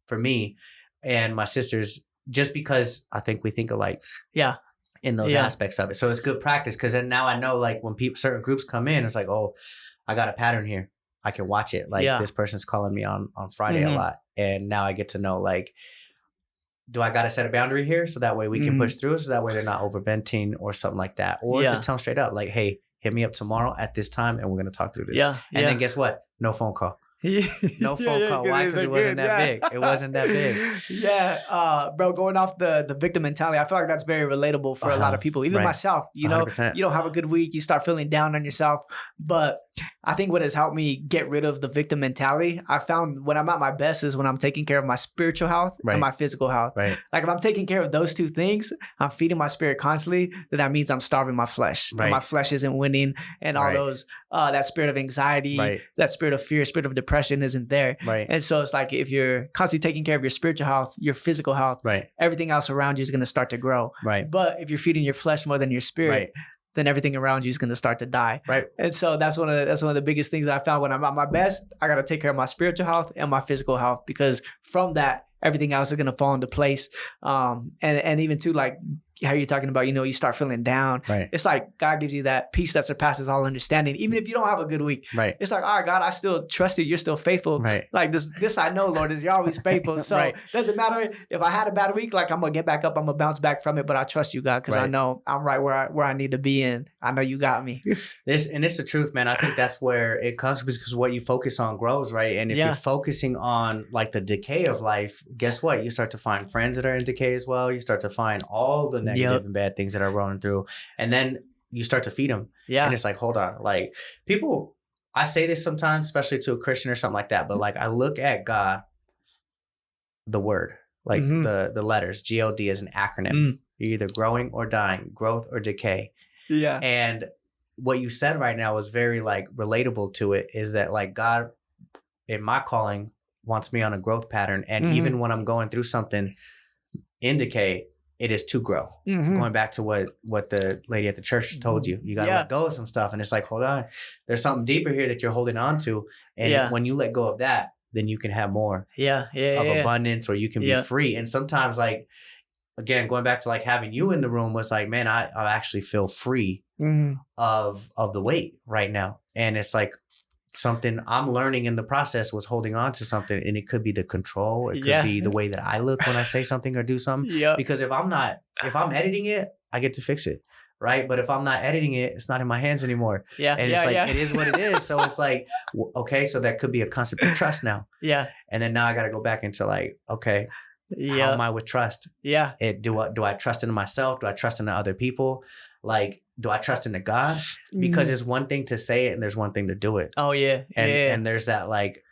for me and my sisters, just because I think we think alike. Yeah. In those aspects of it. So it's good practice, because then now I know, like, when certain groups come in, it's like, oh, I got a pattern here. I can watch it. Like this person's calling me on Friday a lot. And now I get to know, like, do I got to set a boundary here so that way we can push through, so that way they're not overventing or something like that. Or just tell them straight up, like, hey, hit me up tomorrow at this time and we're going to talk through this. And then guess what? No phone call. No phone call. Why? Because it wasn't that big. It wasn't that big. Bro, going off the victim mentality, I feel like that's very relatable for a lot of people, even myself. You know, 100%. You don't have a good week, you start feeling down on yourself. But I think what has helped me get rid of the victim mentality, I found when I'm at my best is when I'm taking care of my spiritual health and my physical health. Like if I'm taking care of those two things, I'm feeding my spirit constantly, then that means I'm starving my flesh. And my flesh isn't winning, and all those, that spirit of anxiety, that spirit of fear, spirit of depression isn't there. And so it's like, if you're constantly taking care of your spiritual health, your physical health, everything else around you is going to start to grow. But if you're feeding your flesh more than your spirit, then everything around you is going to start to die. And so that's one of the biggest things that I found when I'm at my best. I got to take care of my spiritual health and my physical health, because from that, everything else is going to fall into place. And even too, like how you're talking about, you know, you start feeling down. It's like God gives you that peace that surpasses all understanding, even if you don't have a good week. It's like, all right, God, I still trust you. You're still faithful. Like this I know, Lord, is you're always faithful. So it doesn't matter if I had a bad week, like I'm going to get back up. I'm going to bounce back from it. But I trust you, God, because I know I'm right where I need to be, and I know you got me. It's the truth, man. I think that's where it comes, because what you focus on grows, right? And if you're focusing on like the decay of life, guess what? You start to find friends that are in decay as well. You start to find all the negative and bad things that are rolling through, and then you start to feed them. And it's like, hold on, like people, I say this sometimes, especially to a Christian or something like that, but like I look at God, the word, like the letters, God is an acronym. You're either growing or dying, growth or decay. And what you said right now was very like relatable to it, is that like God in my calling wants me on a growth pattern. And even when I'm going through something in decay, it is to grow. Going back to what the lady at the church told you, you got to let go of some stuff. And it's like, hold on, there's something deeper here that you're holding on to. And when you let go of that, then you can have more of abundance, or you can be free. And sometimes, like, again, going back to like having you in the room was like, man, I actually feel free of the weight right now. And it's like, something I'm learning in the process was holding on to something, and it could be the control. It could be the way that I look when I say something or do something. Because if I'm editing it, I get to fix it. Right. But if I'm not editing it, it's not in my hands anymore. And it's like, it is what it is. So it's like, okay, so that could be a concept of trust now. And then now I got to go back into like, okay, how am I with trust? Do I trust in myself? Do I trust in the other people? Like, do I trust in the God? Because it's one thing to say it and there's one thing to do it. And there's that like,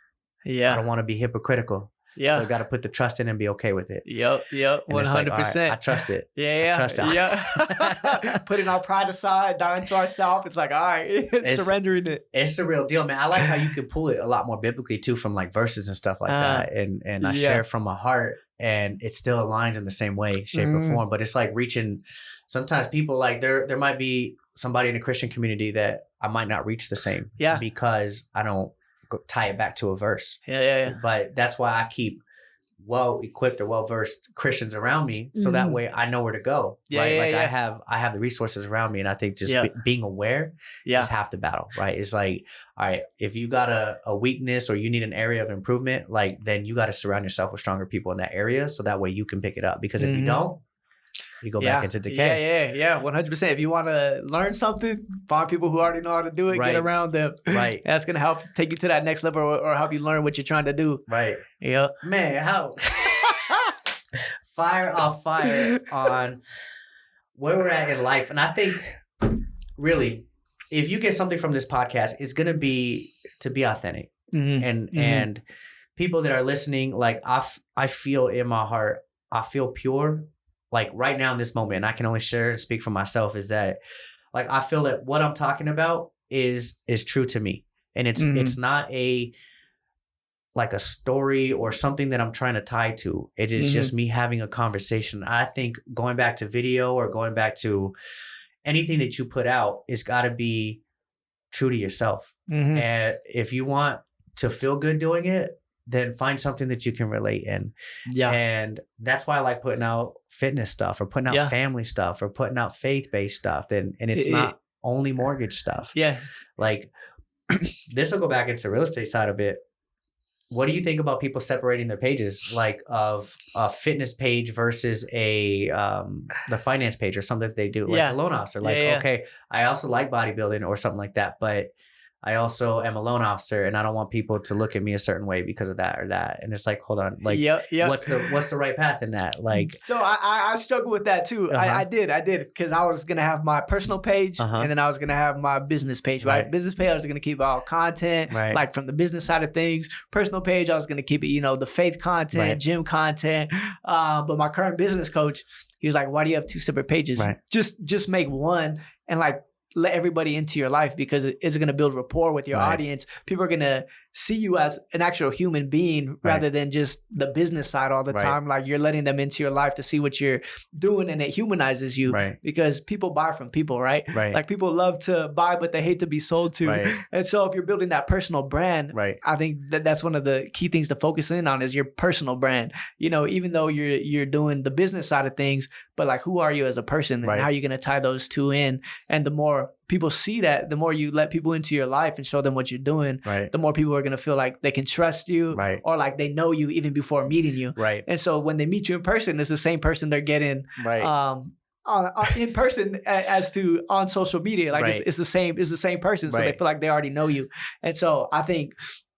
I don't want to be hypocritical. So I got to put the trust in and be okay with it. 100%. Like, I trust it. I trust it. Putting our pride aside, dying to ourselves. It's like, all right, it's surrendering it. It's the real deal, man. I like how you can pull it a lot more biblically too, from like verses and stuff like that. And I share from my heart, and it still aligns in the same way, shape or form. But it's like reaching. Sometimes people, like, there might be somebody in a Christian community that I might not reach the same because I don't tie it back to a verse. But that's why I keep well-equipped or well-versed Christians around me, so that way I know where to go. I have the resources around me, and I think just being aware is half the battle, right? It's like, all right, if you got a weakness or you need an area of improvement, like, then you got to surround yourself with stronger people in that area, so that way you can pick it up. Because if you don't, you go back into decay. 100%. If you want to learn something, find people who already know how to do it, get around them. That's going to help take you to that next level, or help you learn what you're trying to do. Man, how fire off fire on where we're at in life. And I think really, if you get something from this podcast, it's going to be to be authentic. And people that are listening, like, I feel in my heart, I feel pure. Like right now in this moment, and I can only share and speak for myself, is that like I feel that what I'm talking about is true to me. And it's not a like a story or something that I'm trying to tie to. It is just me having a conversation. I think going back to video or going back to anything that you put out, it's got to be true to yourself. And if you want to feel good doing it, then find something that you can relate in. Yeah. And that's why I like putting out fitness stuff or putting out family stuff or putting out faith-based stuff. And it's not only mortgage stuff. Yeah. Like this will go back into real estate side of it. What do you think about people separating their pages, like of a fitness page versus the finance page or something that they do, like a loan officer? Like, okay, I also like bodybuilding or something like that, but I also am a loan officer and I don't want people to look at me a certain way because of that or that. And it's like, hold on, like, what's the right path in that? Like, so I struggle with that too. I did because I was gonna have my personal page and then I was gonna have my business page. Right, business page I was gonna keep all content, like from the business side of things. Personal page I was gonna keep it, the faith content, gym content. But my current business coach, he was like, "Why do you have two separate pages? Just make one and like." Let everybody into your life because it's going to build rapport with your audience. People are going to see you as an actual human being rather than just the business side all the time. Like you're letting them into your life to see what you're doing and it humanizes you because people buy from people, right? Like people love to buy, but they hate to be sold to. And so if you're building that personal brand, I think that's one of the key things to focus in on is your personal brand. Even though you're doing the business side of things, but like who are you as a person and how are you going to tie those two in? And the more people see that, the more you let people into your life and show them what you're doing, the more people are going to feel like they can trust you or like they know you even before meeting you. And so when they meet you in person, it's the same person they're getting in person as to on social media. Like it's the same person. So they feel like they already know you. And so I think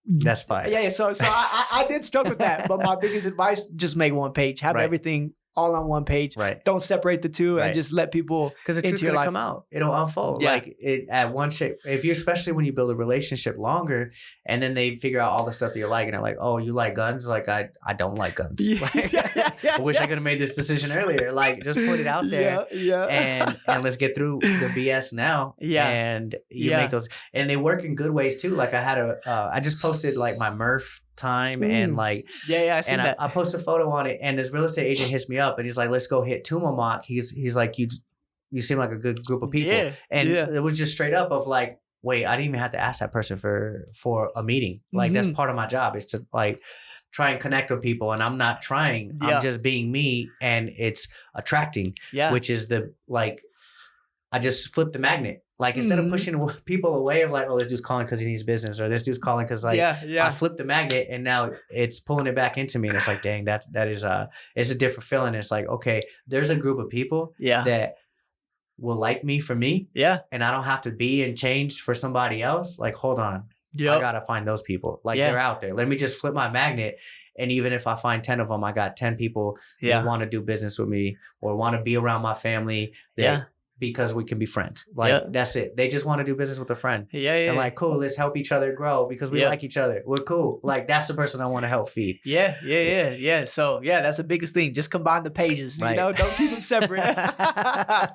that's fine. Yeah. So I did struggle with that. But my biggest advice, just make one page, have everything all on one page. Don't separate the two and just let people because the truth's gonna come out. It'll unfold. Like it at one shape. If you especially when you build a relationship longer and then they figure out all the stuff that you like and they're like, oh, you like guns? Like I don't like guns. I wish I could have made this decision earlier. Like just put it out there. And let's get through the BS now. And you make those and they work in good ways too. Like I had I just posted like my Murph time and like I seen that. I posted a photo on it and this real estate agent hits me up and he's like, let's go hit Tumamoc. He's like, you seem like a good group of people. And it was just straight up of like, wait, I didn't even have to ask that person for a meeting. Like that's part of my job is to like try and connect with people and I'm not trying. I'm just being me and it's attracting, which is I just flipped the magnet. Like instead of pushing people away of like, oh, this dude's calling because he needs business or this dude's calling because like I flipped the magnet and now it's pulling it back into me and it's like, dang, that is it's a different feeling. It's like, okay, there's a group of people that will like me for me. And I don't have to be and change for somebody else. Like, hold on. I gotta find those people. Like they're out there. Let me just flip my magnet. And even if I find 10 of them, I got 10 people that want to do business with me or want to be around my family. Because we can be friends. Like that's it. They just want to do business with a friend. And like, cool, let's help each other grow because we like each other. We're cool. Like that's the person I want to help feed. So that's the biggest thing. Just combine the pages. Don't keep them separate. I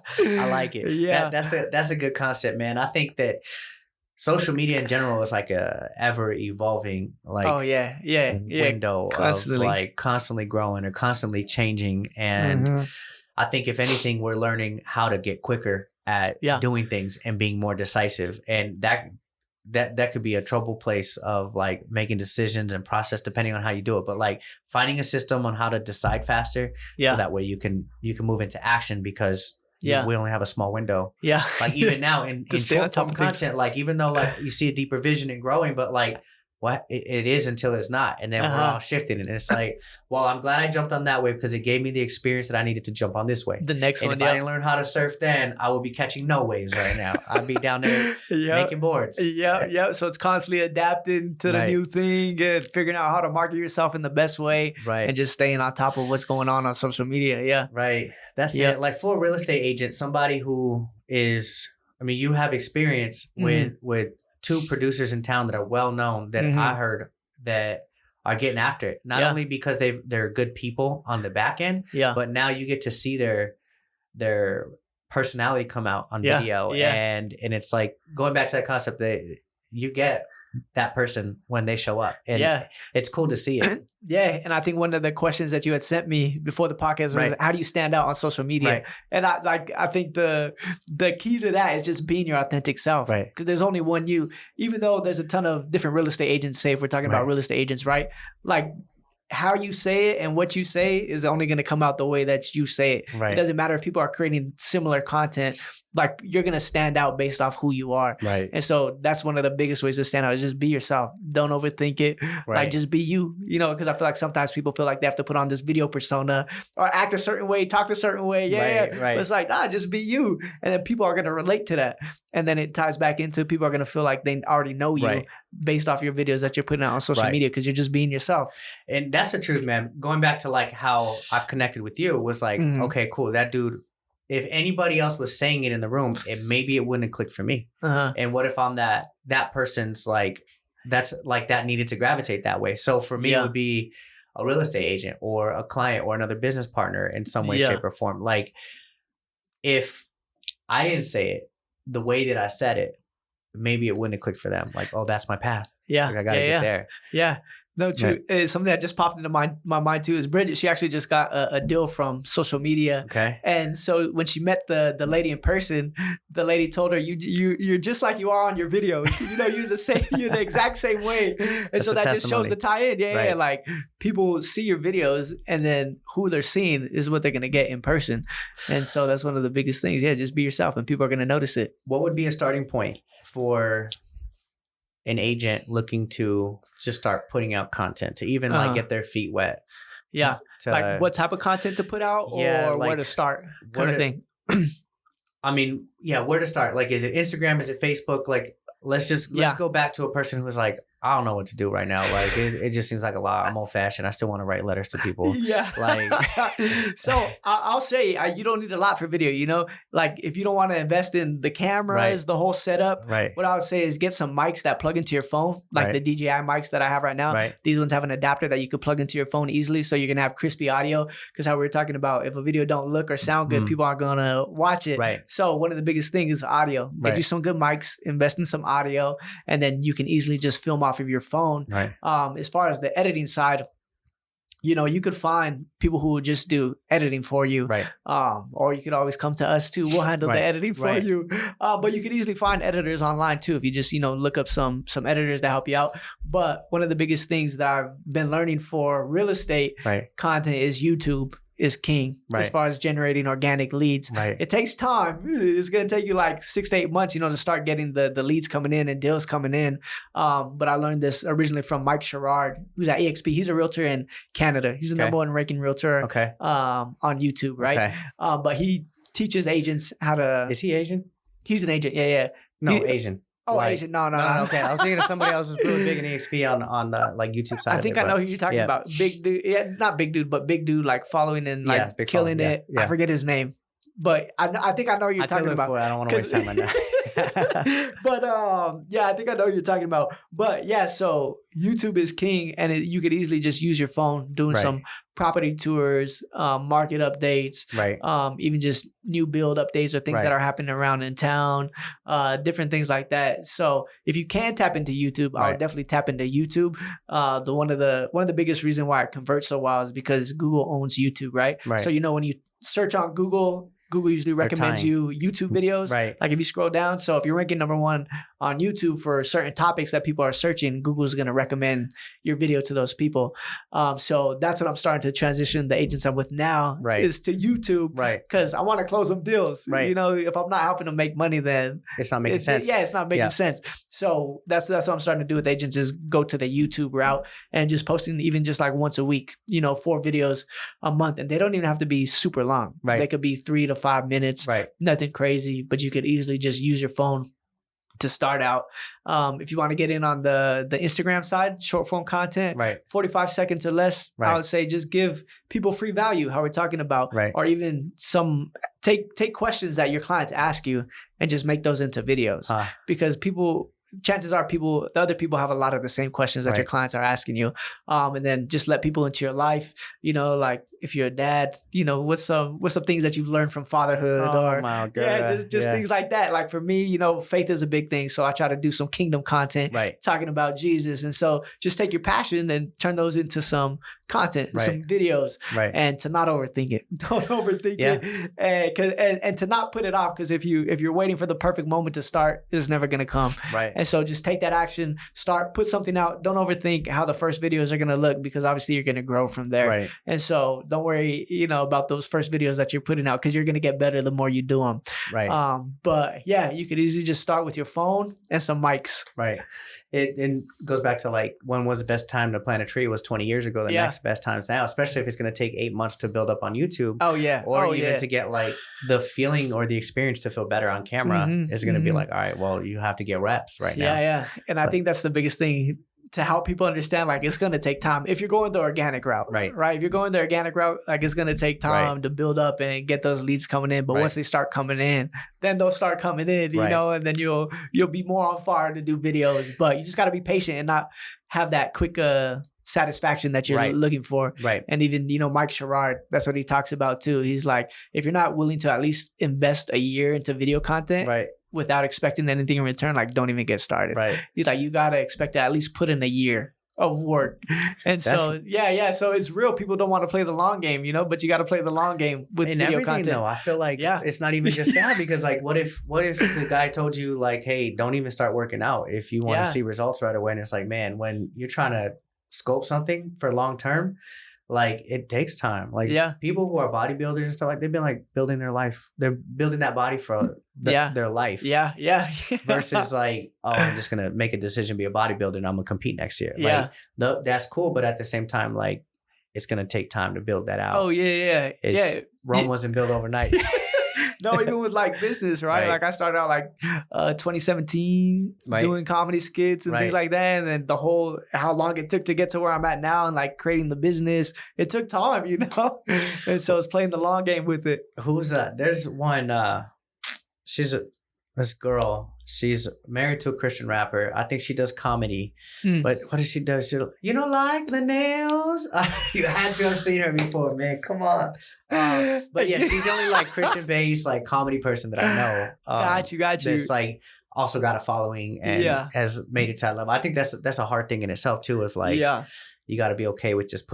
like it. That's a good concept, man. I think that social media in general is like a ever evolving window constantly. Of like constantly growing or constantly changing and I think if anything, we're learning how to get quicker at doing things and being more decisive. And that could be a trouble place of like making decisions and process depending on how you do it. But like finding a system on how to decide faster so that way you can move into action because we only have a small window. Like even now in short form content, like even though like you see a deeper vision and growing, but like what it is until it's not. And then we're all shifting. And it's like, well, I'm glad I jumped on that wave because it gave me the experience that I needed to jump on this wave. The next and one. If I didn't learn how to surf then, I would be catching no waves right now. I'd be down there making boards. So it's constantly adapting to the new thing and figuring out how to market yourself in the best way. And just staying on top of what's going on social media. That's it. Like for a real estate agent, somebody who is, I mean, you have experience with two producers in town that are well known that I heard that are getting after it. Not only because they're good people on the back end, but now you get to see their personality come out on video. And it's like going back to that concept that you get that person when they show up. And it's cool to see it. Yeah. And I think one of the questions that you had sent me before the podcast was, how do you stand out on social media? Right. And I think the key to that is just being your authentic self. Right. Because there's only one you, even though there's a ton of different real estate agents, say if we're talking about real estate agents, right? Like, how you say it and what you say is only going to come out the way that you say it. Right. It doesn't matter if people are creating similar content. Like, you're going to stand out based off who you are. Right. And so that's one of the biggest ways to stand out is just be yourself. Don't overthink it. Right. Like, just be you, because I feel like sometimes people feel like they have to put on this video persona or act a certain way, talk a certain way. Right. But it's like, just be you. And then people are going to relate to that. And then it ties back into people are going to feel like they already know you based off your videos that you're putting out on social media because you're just being yourself. And that's the truth, man. Going back to like how I've connected with you was like, okay, cool. That dude, if anybody else was saying it in the room, maybe it wouldn't have clicked for me. And what if I'm that person's like, that's like that needed to gravitate that way. So for me, it would be a real estate agent or a client or another business partner in some way, shape or form. Like if I didn't say it the way that I said it, maybe it wouldn't have clicked for them. Like, oh, that's my path. Yeah. Like, I got to get there. Yeah. No, true. It's something that just popped into my mind too is Bridget. She actually just got a deal from social media. Okay. And so when she met the lady in person, the lady told her, you're just like you are on your videos. You're the same. You're the exact same way. And That's so that just shows the tie-in. Yeah. Like people see your videos, and then who they're seeing is what they're gonna get in person. And so that's one of the biggest things. Yeah, just be yourself, and people are gonna notice it. What would be a starting point for an agent looking to just start putting out content to even like get their feet wet? Yeah. Like what type of content to put out or like, where to start kind of thing. I mean, where to start? Like, is it Instagram? Is it Facebook? Like, let's go back to a person who's like, I don't know what to do right now. Like, it just seems like a lot. I'm old fashioned. I still want to write letters to people. Yeah. Like, so I'll say you don't need a lot for video, like if you don't want to invest in the cameras, the whole setup, what I would say is get some mics that plug into your phone, like the DJI mics that I have right now. These ones have an adapter that you could plug into your phone easily. So you're going to have crispy audio because how we were talking about, if a video don't look or sound good, people aren't going to watch it. So one of the biggest things is audio. Get you some good mics, invest in some audio, and then you can easily just film off of your phone. As far as the editing side, you could find people who will just do editing for you. Or you could always come to us too. We'll handle the editing for you. But you could easily find editors online too if you just, look up some editors that help you out. But one of the biggest things that I've been learning for real estate content is YouTube is king as far as generating organic leads. It takes time. It's going to take you like 6 to 8 months, to start getting the leads coming in and deals coming in. But I learned this originally from Mike Sherrard, who's at EXP. He's a realtor in Canada. He's the number one ranking realtor on YouTube, right? But he teaches agents how to... Is he Asian? He's an agent. Yeah. No, Asian. Oh, like, Asian. No. Okay, I was thinking of somebody else who's really big in EXP on the like YouTube side. I think I know who you're talking about. Big dude. Yeah, not big dude, but big dude like following and like killing it. I forget his name, but I think I know who you're talking about. I don't want to waste time on that. But I think I know what you're talking about. But so YouTube is king, and you could easily just use your phone doing some property tours, market updates, even just new build updates or things that are happening around in town, different things like that. So if you can tap into YouTube, I would definitely tap into YouTube. One of the biggest reasons why it converts so well is because Google owns YouTube, right? So when you search on Google usually recommends you YouTube videos. Like if you scroll down. So if you're ranking number one on YouTube for certain topics that people are searching, Google's going to recommend your video to those people. So that's what I'm starting to transition the agents I'm with now is to YouTube. Because I want to close them deals. If I'm not helping them make money, then it's not making sense. Yeah, it's not making sense. So that's what I'm starting to do with agents is go to the YouTube route and just posting even just like once a week, 4 videos a month. And they don't even have to be super long. They could be 3 to 5 minutes. Nothing crazy, but you could easily just use your phone to start out. If you want to get in on the Instagram side, short form content, 45 seconds or less, I would say just give people free value, how we're talking about, or even take questions that your clients ask you and just make those into videos. Because people, chances are the other people have a lot of the same questions that your clients are asking you. And then just let people into your life, like if you're a dad, what's some things that you've learned from fatherhood or my God. just things like that. Like for me, faith is a big thing. So I try to do some kingdom content talking about Jesus. And so just take your passion and turn those into some content, some videos, and to not overthink it. Don't overthink it. And to not put it off, because if you're waiting for the perfect moment to start, it's never going to come. Right. And so just take that action, put something out. Don't overthink how the first videos are going to look, because obviously you're going to grow from there. Right. And so don't worry, about those first videos that you're putting out, because you're going to get better the more you do them. Right. But yeah, you could easily just start with your phone and some mics. Right. It goes back to like, when was the best time to plant a tree? Was 20 years ago. The next best time is now, especially if it's going to take 8 months to build up on YouTube. Oh yeah. Or even to get like the feeling or the experience to feel better on camera is going to be like, all right, well, you have to get reps now. Yeah. And I think that's the biggest thing, to help people understand, like, it's going to take time. If you're going the organic route, right? If you're going the organic route, like, it's going to take time to build up and get those leads coming in. But once they start coming in, then they'll start coming in, you know, and then you'll be more on fire to do videos. But you just got to be patient and not have that quick satisfaction that you're looking for. Right. And even, Mike Sherrard, that's what he talks about too. He's like, if you're not willing to at least invest a year into video content, without expecting anything in return, like, don't even get started. Right. He's like, you got to expect to at least put in a year of work. And so it's real. People don't want to play the long game, but you got to play the long game with video content. Though, I feel like it's not even just that, because like, what if the guy told you like, hey, don't even start working out if you want to see results right away? And it's like, man, when you're trying to sculpt something for long term, like, it takes time. Like, people who are bodybuilders and stuff, like, they've been like building their life. They're building that body for their life. Yeah. Versus like, oh, I'm just going to make a decision, be a bodybuilder, and I'm going to compete next year. Yeah. Like, that's cool. But at the same time, like, it's going to take time to build that out. Oh, yeah. Rome wasn't built overnight. No, even with like business, right? Like, I started out like 2017 doing comedy skits and things like that. And then how long it took to get to where I'm at now and like creating the business, it took time, And so it's playing the long game with it. Who's that? There's one, this girl, she's married to a Christian rapper. I think she does comedy, but what does she do? You don't like the nails? You had to have seen her before, man. Come on. But yeah, she's the only like Christian based like comedy person that I know. Got you. That's like also got a following and has made it to that level. I think that's a hard thing in itself too. If like you got to be okay with just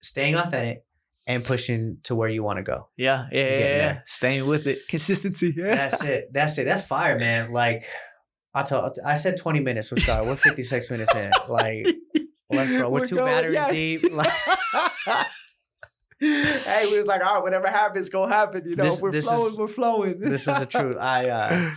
staying authentic. And pushing to where you want to go. Yeah. Staying with it. Consistency. That's it. That's fire, man. Like, I said 20 minutes. We're 56 minutes in. Like, let's roll. We're two batteries deep. Like, hey, we was like, all right, whatever happens, gonna happen. We're flowing. This is the truth. I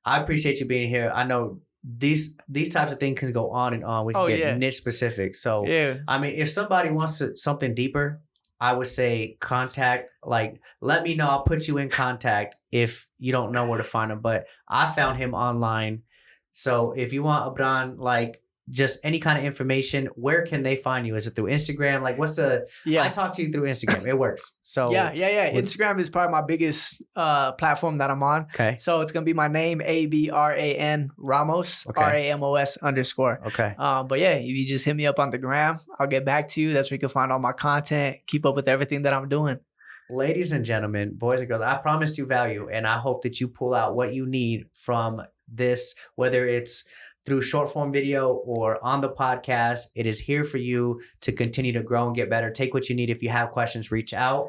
appreciate you being here. I know these types of things can go on and on. We can get niche specific. So, I mean, if somebody wants something deeper, I would say let me know. I'll put you in contact if you don't know where to find him. But I found him online. So if you want Abran, like, just any kind of information, where can they find you? Is it through Instagram? Like, I talk to you through Instagram. It works. So yeah. Instagram is probably my biggest platform that I'm on. Okay. So it's going to be my name, Abran Ramos, Ramos _. Okay. But yeah, if you just hit me up on the gram, I'll get back to you. That's where you can find all my content, keep up with everything that I'm doing. Ladies and gentlemen, boys and girls, I promised you value, and I hope that you pull out what you need from this, whether it's through short form video or on the podcast. It is here for you to continue to grow and get better. Take what you need. If you have questions, reach out.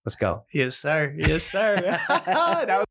Let's go. Yes, sir. That was